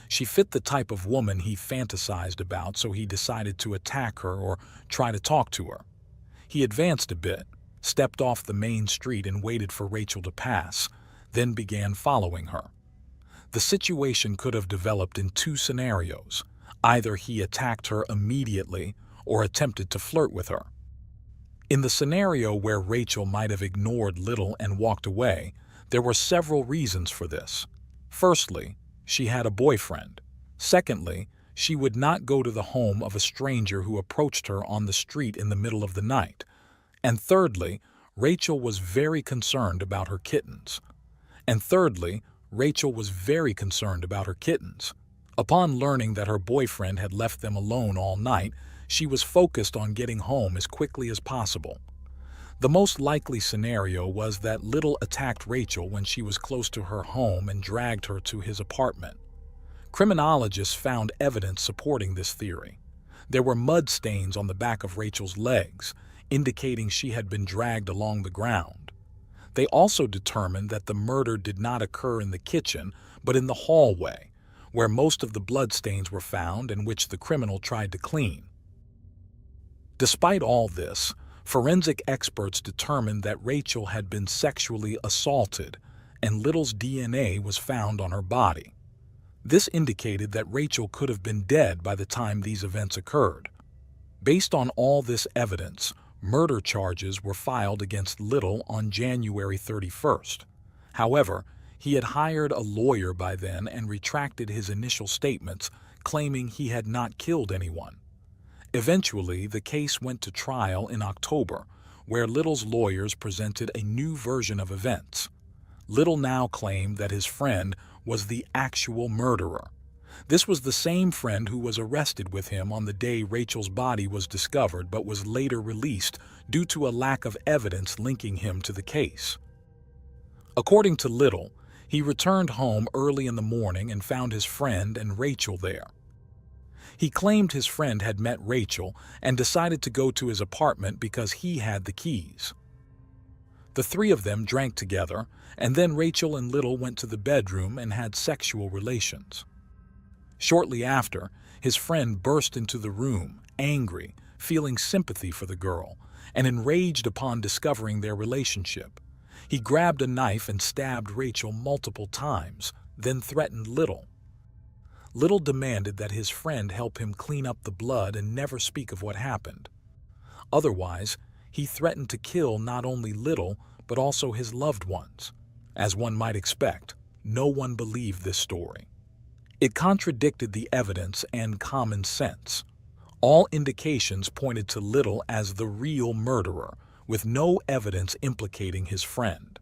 She fit the type of woman he fantasized about, so he decided to attack her or try to talk to her. He advanced a bit, stepped off the main street and waited for Rachel to pass, then began following her. The situation could have developed in two scenarios. Either he attacked her immediately or attempted to flirt with her. In the scenario where Rachel might have ignored Little and walked away, there were several reasons for this. Firstly, she had a boyfriend. Secondly, she would not go to the home of a stranger who approached her on the street in the middle of the night. And thirdly, Rachel was very concerned about her kittens. Upon learning that her boyfriend had left them alone all night, she was focused on getting home as quickly as possible. The most likely scenario was that Little attacked Rachel when she was close to her home and dragged her to his apartment. Criminologists found evidence supporting this theory. There were mud stains on the back of Rachel's legs, indicating she had been dragged along the ground. They also determined that the murder did not occur in the kitchen, but in the hallway, where most of the bloodstains were found and which the criminal tried to clean. Despite all this, forensic experts determined that Rachel had been sexually assaulted, and Little's DNA was found on her body. This indicated that Rachel could have been dead by the time these events occurred. Based on all this evidence, murder charges were filed against Little on January 31st. However, he had hired a lawyer by then and retracted his initial statements, claiming he had not killed anyone. Eventually, the case went to trial in October, where Little's lawyers presented a new version of events. Little now claimed that his friend was the actual murderer. This was the same friend who was arrested with him on the day Rachel's body was discovered but was later released due to a lack of evidence linking him to the case. According to Little, he returned home early in the morning and found his friend and Rachel there. He claimed his friend had met Rachel and decided to go to his apartment because he had the keys. The three of them drank together, and then Rachel and Little went to the bedroom and had sexual relations. Shortly after, his friend burst into the room, angry, feeling sympathy for the girl, and enraged upon discovering their relationship. He grabbed a knife and stabbed Rachel multiple times, then threatened Little. Little demanded that his friend help him clean up the blood and never speak of what happened. Otherwise, he threatened to kill not only Little, but also his loved ones. As one might expect, no one believed this story. It contradicted the evidence and common sense. All indications pointed to Little as the real murderer, with no evidence implicating his friend.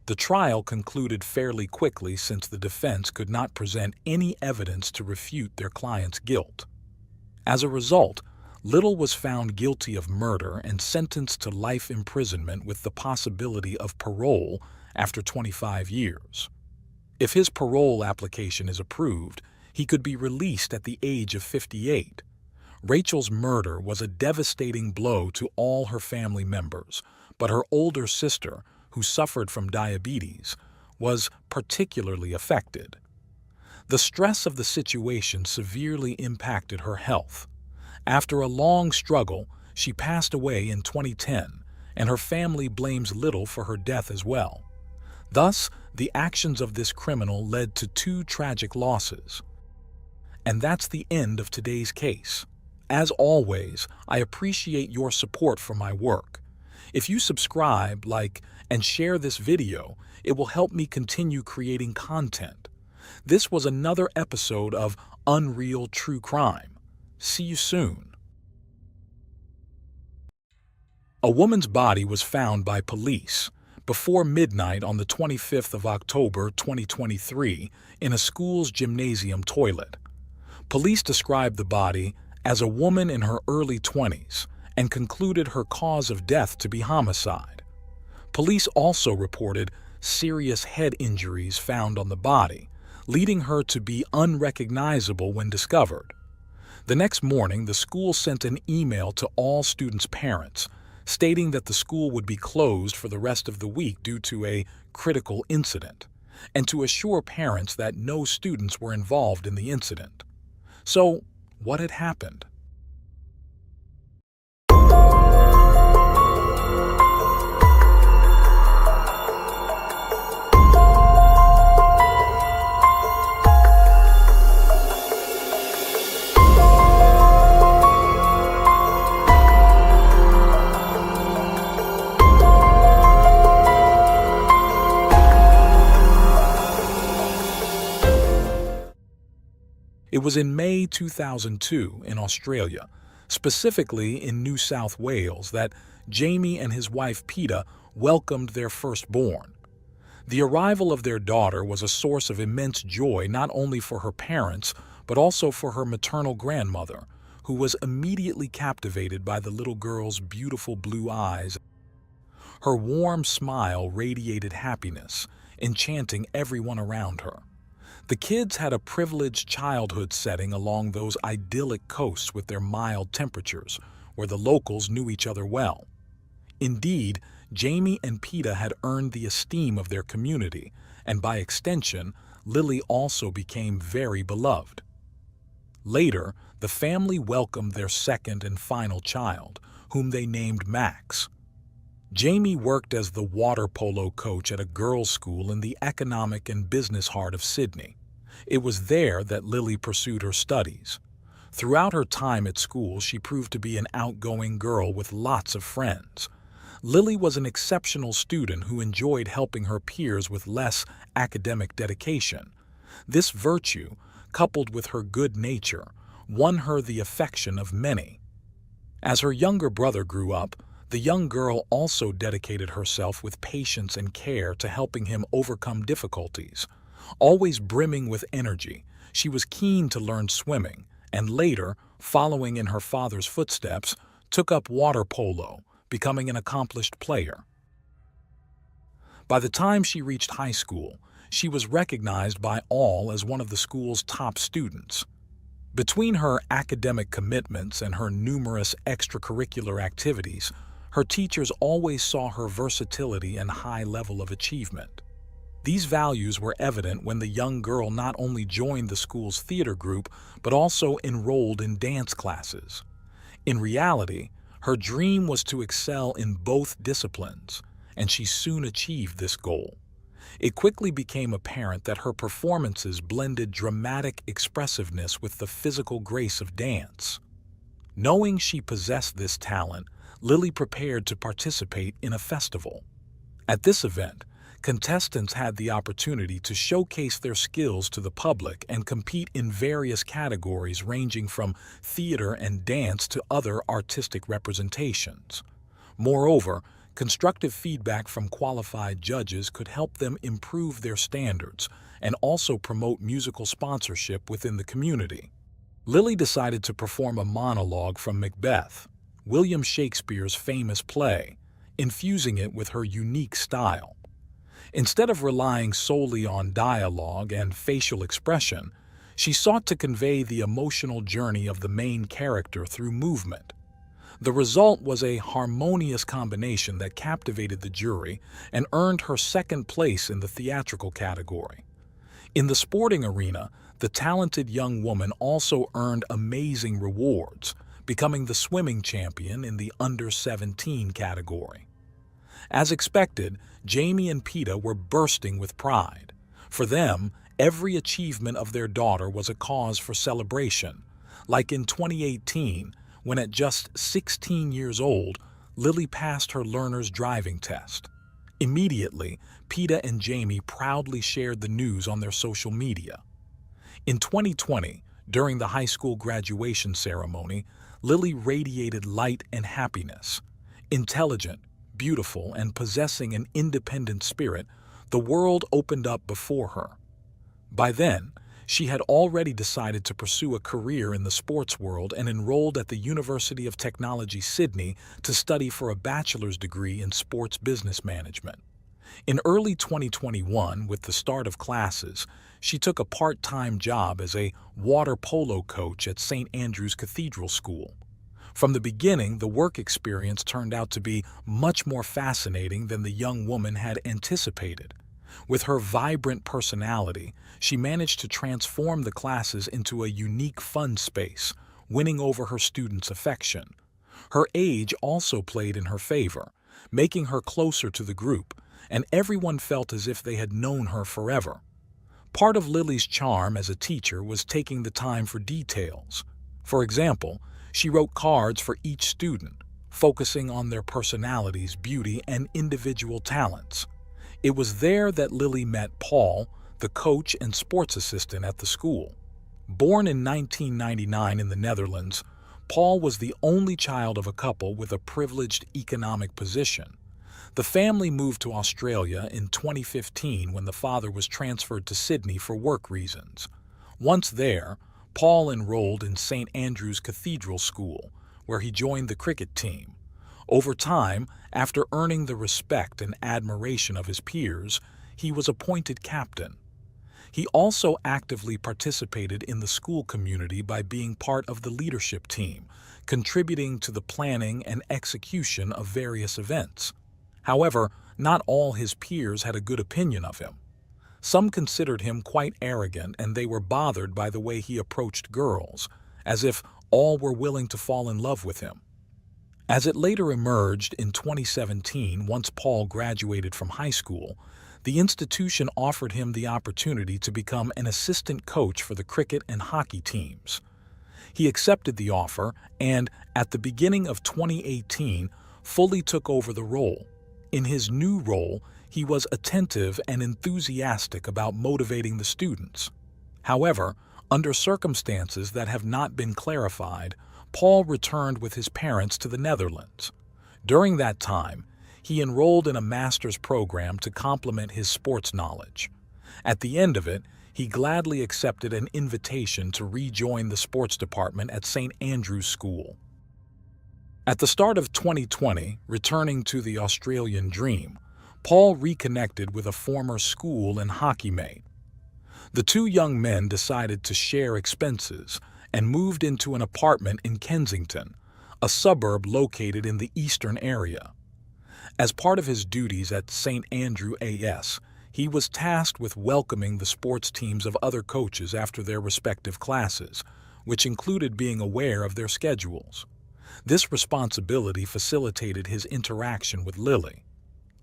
The trial concluded fairly quickly since the defense could not present any evidence to refute their client's guilt. As a result, Little was found guilty of murder and sentenced to life imprisonment with the possibility of parole after 25 years. If his parole application is approved, he could be released at the age of 58. Rachel's murder was a devastating blow to all her family members, but her older sister, who suffered from diabetes, was particularly affected. The stress of the situation severely impacted her health. After a long struggle, she passed away in 2010, and her family blames Little for her death as well. Thus, the actions of this criminal led to 2 tragic losses. And that's the end of today's case. As always, I appreciate your support for my work. If you subscribe, like, and share this video, it will help me continue creating content. This was another episode of Unreal True Crime. See you soon. A woman's body was found by police before midnight on the 25th of October 2023 in a school's gymnasium toilet. Police described the body as a woman in her early 20s and concluded her cause of death to be homicide. Police also reported serious head injuries found on the body, leading her to be unrecognizable when discovered. The next morning, the school sent an email to all students' parents, stating that the school would be closed for the rest of the week due to a critical incident, and to assure parents that no students were involved in the incident. So, what had happened? It was in May 2002 in Australia, specifically in New South Wales, that Jaime and his wife Peta welcomed their firstborn. The arrival of their daughter was a source of immense joy not only for her parents, but also for her maternal grandmother, who was immediately captivated by the little girl's beautiful blue eyes. Her warm smile radiated happiness, enchanting everyone around her. The kids had a privileged childhood setting along those idyllic coasts with their mild temperatures, where the locals knew each other well. Indeed, Jaime and Peta had earned the esteem of their community, and by extension, Lily also became very beloved. Later, the family welcomed their second and final child, whom they named Max. Jaime worked as the water polo coach at a girls' school in the economic and business heart of Sydney. It was there that Lily pursued her studies. Throughout her time at school, she proved to be an outgoing girl with lots of friends. Lily was an exceptional student who enjoyed helping her peers with less academic dedication. This virtue, coupled with her good nature, won her the affection of many. As her younger brother grew up, the young girl also dedicated herself with patience and care to helping him overcome difficulties. Always brimming with energy, she was keen to learn swimming, and later, following in her father's footsteps, took up water polo, becoming an accomplished player. By the time she reached high school, she was recognized by all as one of the school's top students. Between her academic commitments and her numerous extracurricular activities, her teachers always saw her versatility and high level of achievement. These values were evident when the young girl not only joined the school's theater group, but also enrolled in dance classes. In reality, her dream was to excel in both disciplines, and she soon achieved this goal. It quickly became apparent that her performances blended dramatic expressiveness with the physical grace of dance. Knowing she possessed this talent, Lily prepared to participate in a festival. At this event, contestants had the opportunity to showcase their skills to the public and compete in various categories ranging from theater and dance to other artistic representations. Moreover, constructive feedback from qualified judges could help them improve their standards and also promote musical sponsorship within the community. Lily decided to perform a monologue from Macbeth, William Shakespeare's famous play, infusing it with her unique style. Instead of relying solely on dialogue and facial expression, she sought to convey the emotional journey of the main character through movement. The result was a harmonious combination that captivated the jury and earned her second place in the theatrical category. In the sporting arena, the talented young woman also earned amazing rewards, becoming the swimming champion in the under-17 category. As expected, Jaime and Peta were bursting with pride. For them, every achievement of their daughter was a cause for celebration. Like in 2018, when at just 16 years old, Lily passed her learner's driving test. Immediately, Peta and Jamie proudly shared the news on their social media. In 2020, during the high school graduation ceremony, Lily radiated light and happiness. Intelligent, beautiful, and possessing an independent spirit, the world opened up before her. By then, she had already decided to pursue a career in the sports world and enrolled at the University of Technology, Sydney, to study for a bachelor's degree in sports business management. In early 2021, with the start of classes, she took a part-time job as a water polo coach at St. Andrew's Cathedral School. From the beginning, the work experience turned out to be much more fascinating than the young woman had anticipated. With her vibrant personality, she managed to transform the classes into a unique fun space, winning over her students' affection. Her age also played in her favor, making her closer to the group, and everyone felt as if they had known her forever. Part of Lily's charm as a teacher was taking the time for details. For example, she wrote cards for each student, focusing on their personalities, beauty, and individual talents. It was there that Lily met Paul, the coach and sports assistant at the school. Born in 1999 in the Netherlands, Paul was the only child of a couple with a privileged economic position. The family moved to Australia in 2015 when the father was transferred to Sydney for work reasons. Once there, Paul enrolled in St. Andrew's Cathedral School, where he joined the cricket team. Over time, after earning the respect and admiration of his peers, he was appointed captain. He also actively participated in the school community by being part of the leadership team, contributing to the planning and execution of various events. However, not all his peers had a good opinion of him. Some considered him quite arrogant, and they were bothered by the way he approached girls, as if all were willing to fall in love with him. As it later emerged in 2017, once Paul graduated from high school, the institution offered him the opportunity to become an assistant coach for the cricket and hockey teams. He accepted the offer and, at the beginning of 2018, fully took over the role. In his new role, he was attentive and enthusiastic about motivating the students. However, under circumstances that have not been clarified, Paul returned with his parents to the Netherlands. During that time, he enrolled in a master's program to complement his sports knowledge. At the end of it, he gladly accepted an invitation to rejoin the sports department at St. Andrew's School. At the start of 2020, returning to the Australian dream, Paul reconnected with a former school and hockey mate. The two young men decided to share expenses and moved into an apartment in Kensington, a suburb located in the eastern area. As part of his duties at St. Andrew AS, he was tasked with welcoming the sports teams of other coaches after their respective classes, which included being aware of their schedules. This responsibility facilitated his interaction with Lily.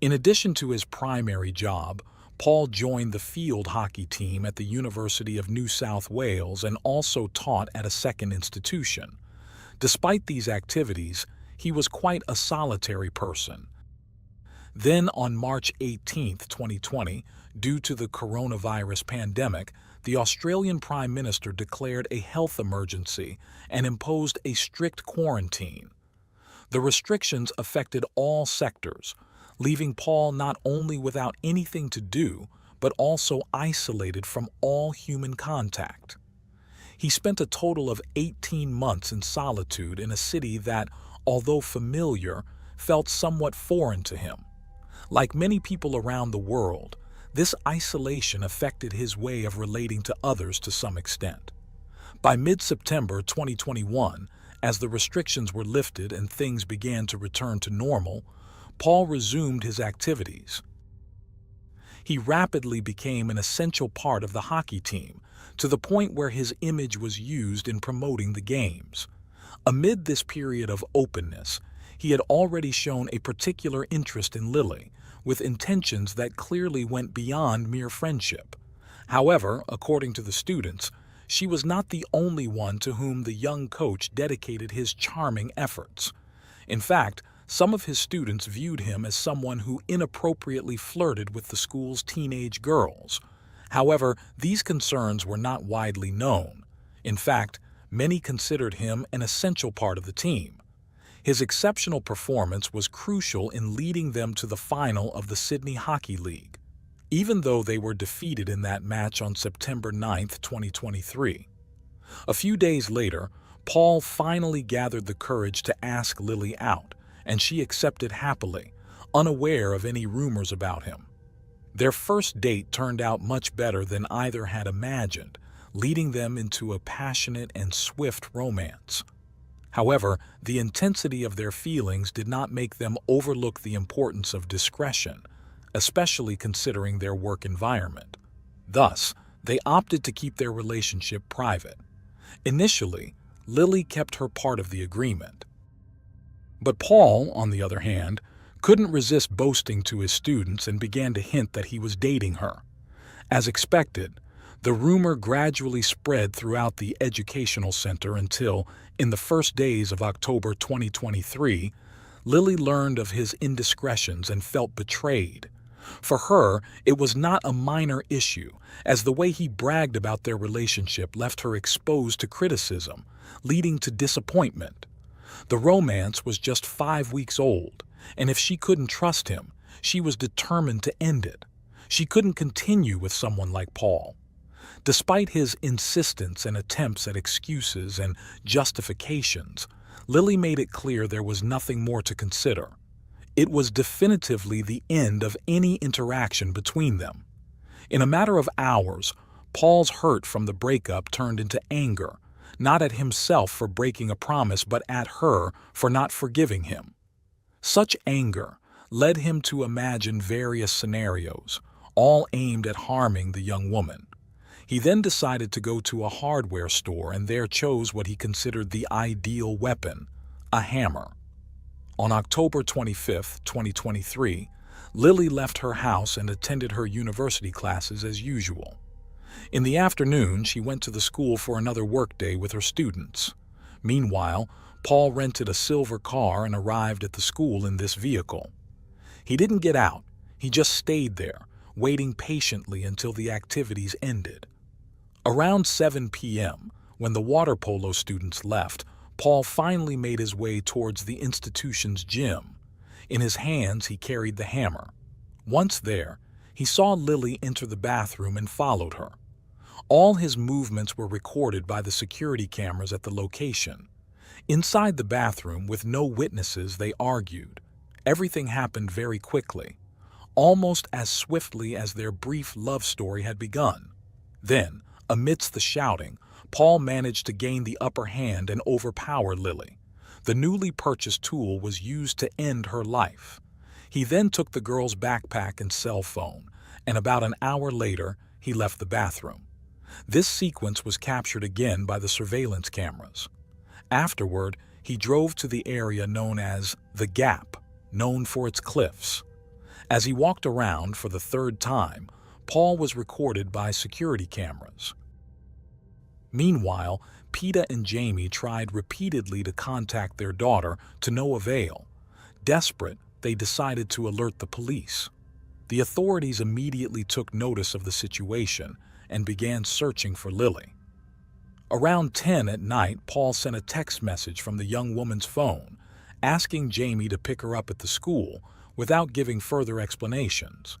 In addition to his primary job, Paul joined the field hockey team at the University of New South Wales and also taught at a second institution. Despite these activities, he was quite a solitary person. Then, on March 18, 2020, due to the coronavirus pandemic, the Australian Prime Minister declared a health emergency and imposed a strict quarantine. The restrictions affected all sectors, leaving Paul not only without anything to do, but also isolated from all human contact. He spent a total of 18 months in solitude in a city that, although familiar, felt somewhat foreign to him. Like many people around the world, this isolation affected his way of relating to others to some extent. By mid-September 2021, as the restrictions were lifted and things began to return to normal, Paul resumed his activities. He rapidly became an essential part of the hockey team, to the point where his image was used in promoting the games. Amid this period of openness, he had already shown a particular interest in Lily, with intentions that clearly went beyond mere friendship. However, according to the students, she was not the only one to whom the young coach dedicated his charming efforts. In fact, some of his students viewed him as someone who inappropriately flirted with the school's teenage girls. However, these concerns were not widely known. In fact, many considered him an essential part of the team. His exceptional performance was crucial in leading them to the final of the Sydney Hockey League, even though they were defeated in that match on September 9, 2023. A few days later, Paul finally gathered the courage to ask Lily out, and she accepted happily, unaware of any rumors about him. Their first date turned out much better than either had imagined, leading them into a passionate and swift romance. However, the intensity of their feelings did not make them overlook the importance of discretion, especially considering their work environment. Thus, they opted to keep their relationship private. Initially, Lily kept her part of the agreement. But Paul, on the other hand, couldn't resist boasting to his students and began to hint that he was dating her. As expected, the rumor gradually spread throughout the educational center until, in the first days of October 2023, Lily learned of his indiscretions and felt betrayed. For her, it was not a minor issue, as the way he bragged about their relationship left her exposed to criticism, leading to disappointment. The romance was just 5 weeks old, and if she couldn't trust him, she was determined to end it. She couldn't continue with someone like Paul. Despite his insistence and attempts at excuses and justifications, Lily made it clear there was nothing more to consider. It was definitively the end of any interaction between them. In a matter of hours, Paul's hurt from the breakup turned into anger, not at himself for breaking a promise but at her for not forgiving him. Such anger led him to imagine various scenarios, all aimed at harming the young woman. He then decided to go to a hardware store and there chose what he considered the ideal weapon, a hammer. On October 25, 2023, Lily left her house and attended her university classes as usual. In the afternoon, she went to the school for another workday with her students. Meanwhile, Paul rented a silver car and arrived at the school in this vehicle. He didn't get out, he just stayed there, waiting patiently until the activities ended. Around 7 p.m., when the water polo students left, Paul finally made his way towards the institution's gym. In his hands, he carried the hammer. Once there, he saw Lily enter the bathroom and followed her. All his movements were recorded by the security cameras at the location. Inside the bathroom, with no witnesses, they argued. Everything happened very quickly, almost as swiftly as their brief love story had begun. Then, amidst the shouting, Paul managed to gain the upper hand and overpower Lily. The newly purchased tool was used to end her life. He then took the girl's backpack and cell phone, and about an hour later, he left the bathroom. This sequence was captured again by the surveillance cameras. Afterward, he drove to the area known as the Gap, known for its cliffs. As he walked around for the third time, Paul was recorded by security cameras. Meanwhile, Peta and Jaime tried repeatedly to contact their daughter to no avail. Desperate, they decided to alert the police. The authorities immediately took notice of the situation and began searching for Lily. Around 10 at night, Paul sent a text message from the young woman's phone, asking Jaime to pick her up at the school without giving further explanations.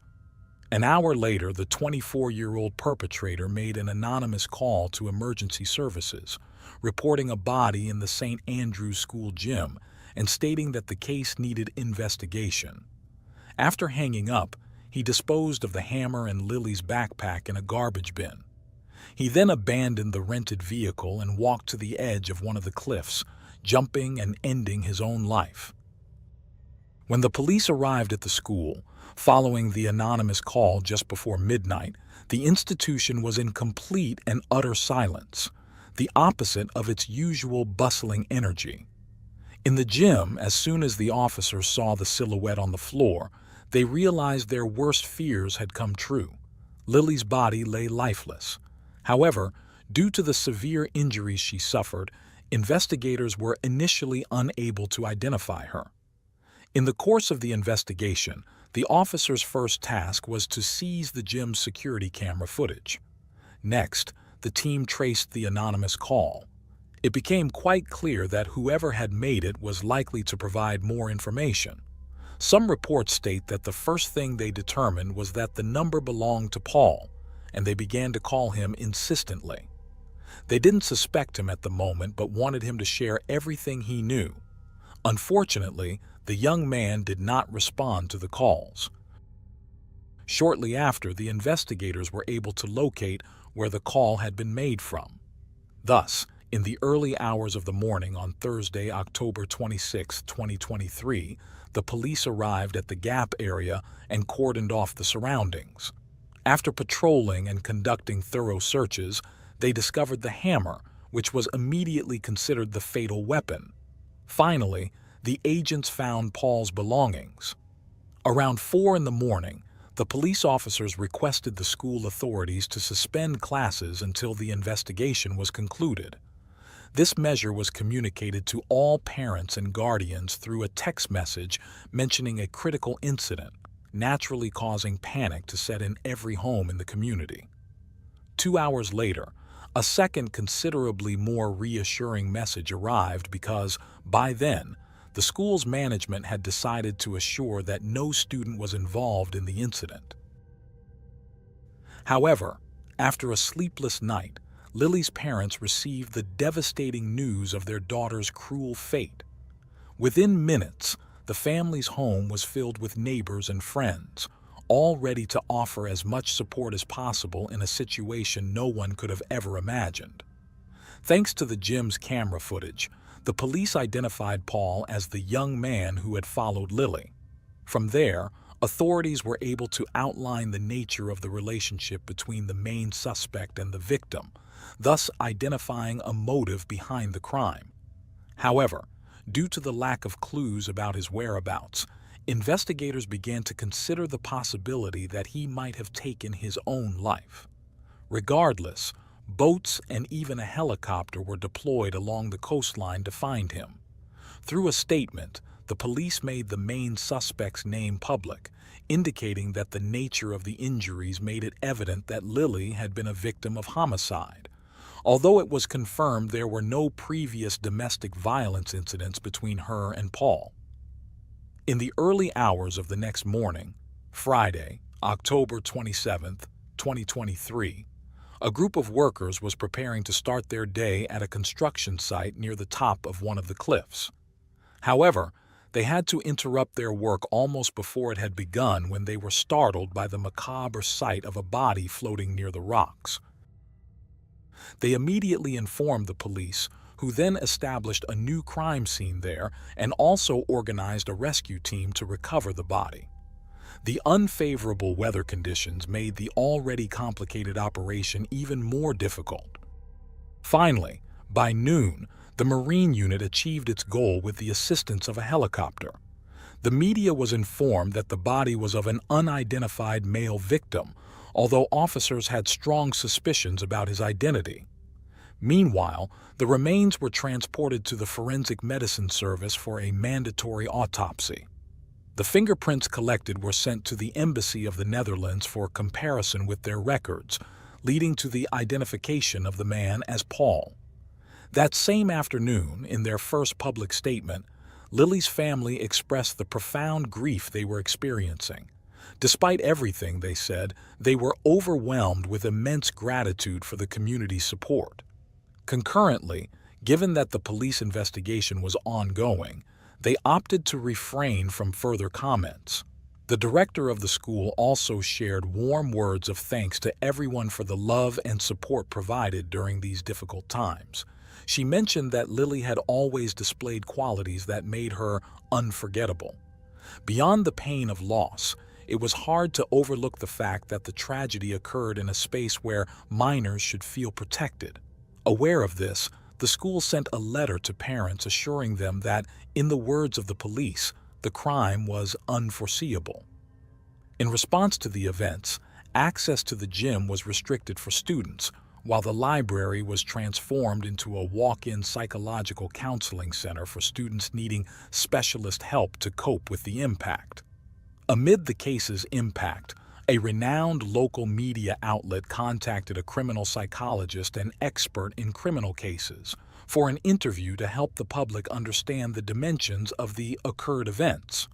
An hour later, the 24-year-old perpetrator made an anonymous call to emergency services, reporting a body in the St. Andrew's School gym and stating that the case needed investigation. After hanging up, he disposed of the hammer and Lily's backpack in a garbage bin. He then abandoned the rented vehicle and walked to the edge of one of the cliffs, jumping and ending his own life. When the police arrived at the school, following the anonymous call just before midnight, the institution was in complete and utter silence, the opposite of its usual bustling energy. In the gym, as soon as the officers saw the silhouette on the floor, they realized their worst fears had come true. Lily's body lay lifeless. However, Due to the severe injuries she suffered, investigators were initially unable to identify her. In the course of the investigation, the officers' first task was to seize the gym's security camera footage. Next, the team traced the anonymous call. It became quite clear that whoever had made it was likely to provide more information. Some reports state that the first thing they determined was that the number belonged to Paul, and they began to call him insistently. They didn't suspect him at the moment but wanted him to share everything he knew. Unfortunately, the young man did not respond to the calls. Shortly after, the investigators were able to locate where the call had been made from. Thus, in the early hours of the morning on Thursday, October 26, 2023, the police arrived at the Gap area and cordoned off the surroundings. After patrolling and conducting thorough searches, they discovered the hammer, which was immediately considered the fatal weapon. Finally, the agents found Paul's belongings. Around 4 in the morning, the police officers requested the school authorities to suspend classes until the investigation was concluded. This measure was communicated to all parents and guardians through a text message mentioning a critical incident, naturally causing panic to set in every home in the community. 2 hours later, a second considerably more reassuring message arrived because, by then, the school's management had decided to assure that no student was involved in the incident. However, after a sleepless night, Lily's parents received the devastating news of their daughter's cruel fate. Within minutes, the family's home was filled with neighbors and friends, all ready to offer as much support as possible in a situation no one could have ever imagined. Thanks to the gym's camera footage, the police identified Paul as the young man who had followed Lily. From there, authorities were able to outline the nature of the relationship between the main suspect and the victim, thus identifying a motive behind the crime. However, due to the lack of clues about his whereabouts, investigators began to consider the possibility that he might have taken his own life. Regardless, boats and even a helicopter were deployed along the coastline to find him. Through a statement, the police made the main suspect's name public, indicating that the nature of the injuries made it evident that Lily had been a victim of homicide. Although it was confirmed there were no previous domestic violence incidents between her and Paul. In the early hours of the next morning, Friday, October 27, 2023, a group of workers was preparing to start their day at a construction site near the top of one of the cliffs. However, they had to interrupt their work almost before it had begun when they were startled by the macabre sight of a body floating near the rocks. They immediately informed the police, who then established a new crime scene there and also organized a rescue team to recover the body. The unfavorable weather conditions made the already complicated operation even more difficult. Finally, by noon, the Marine unit achieved its goal with the assistance of a helicopter. The media was informed that the body was of an unidentified male victim, although officers had strong suspicions about his identity. Meanwhile, the remains were transported to the Forensic Medicine Service for a mandatory autopsy. The fingerprints collected were sent to the Embassy of the Netherlands for comparison with their records, leading to the identification of the man as Paul. That same afternoon, in their first public statement, Lily's family expressed the profound grief they were experiencing. Despite everything, they said, they were overwhelmed with immense gratitude for the community's support. Concurrently, given that the police investigation was ongoing, they opted to refrain from further comments. The director of the school also shared warm words of thanks to everyone for the love and support provided during these difficult times. She mentioned that Lily had always displayed qualities that made her unforgettable. Beyond the pain of loss, it was hard to overlook the fact that the tragedy occurred in a space where minors should feel protected. Aware of this, the school sent a letter to parents assuring them that, in the words of the police, the crime was unforeseeable. In response to the events, access to the gym was restricted for students, while the library was transformed into a walk-in psychological counseling center for students needing specialist help to cope with the impact. Amid the case's impact, a renowned local media outlet contacted a criminal psychologist and expert in criminal cases for an interview to help the public understand the dimensions of the occurred events.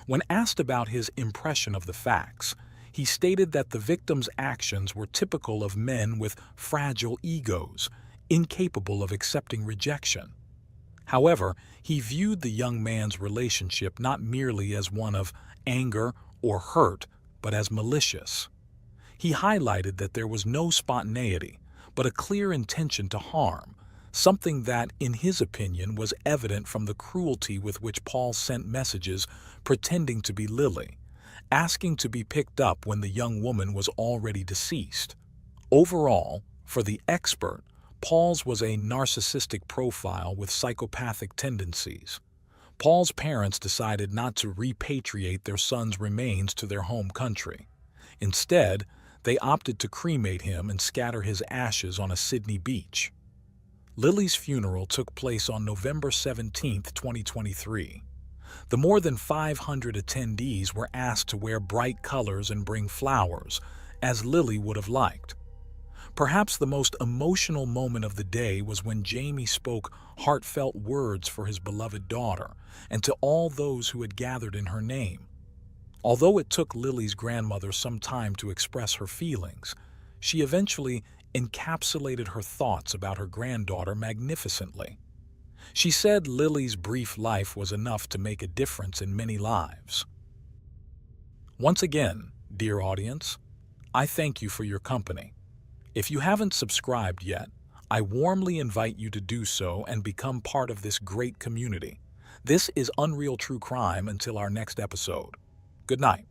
When asked about his impression of the facts, he stated that the victim's actions were typical of men with fragile egos, incapable of accepting rejection. However, he viewed the young man's relationship not merely as one of anger or hurt, but as malicious. He highlighted that there was no spontaneity, but a clear intention to harm, something that, in his opinion, was evident from the cruelty with which Paul sent messages pretending to be Lily, asking to be picked up when the young woman was already deceased. Overall, for the expert, Paul's was a narcissistic profile with psychopathic tendencies. Paul's parents decided not to repatriate their son's remains to their home country. Instead, they opted to cremate him and scatter his ashes on a Sydney beach. Lily's funeral took place on November 17, 2023. The more than 500 attendees were asked to wear bright colors and bring flowers, as Lily would have liked. Perhaps the most emotional moment of the day was when Jaime spoke heartfelt words for his beloved daughter and to all those who had gathered in her name. Although it took Lily's grandmother some time to express her feelings, she eventually encapsulated her thoughts about her granddaughter magnificently. She said Lily's brief life was enough to make a difference in many lives. Once again, dear audience, I thank you for your company. If you haven't subscribed yet, I warmly invite you to do so and become part of this great community. This is Unreal True Crime until our next episode. Good night.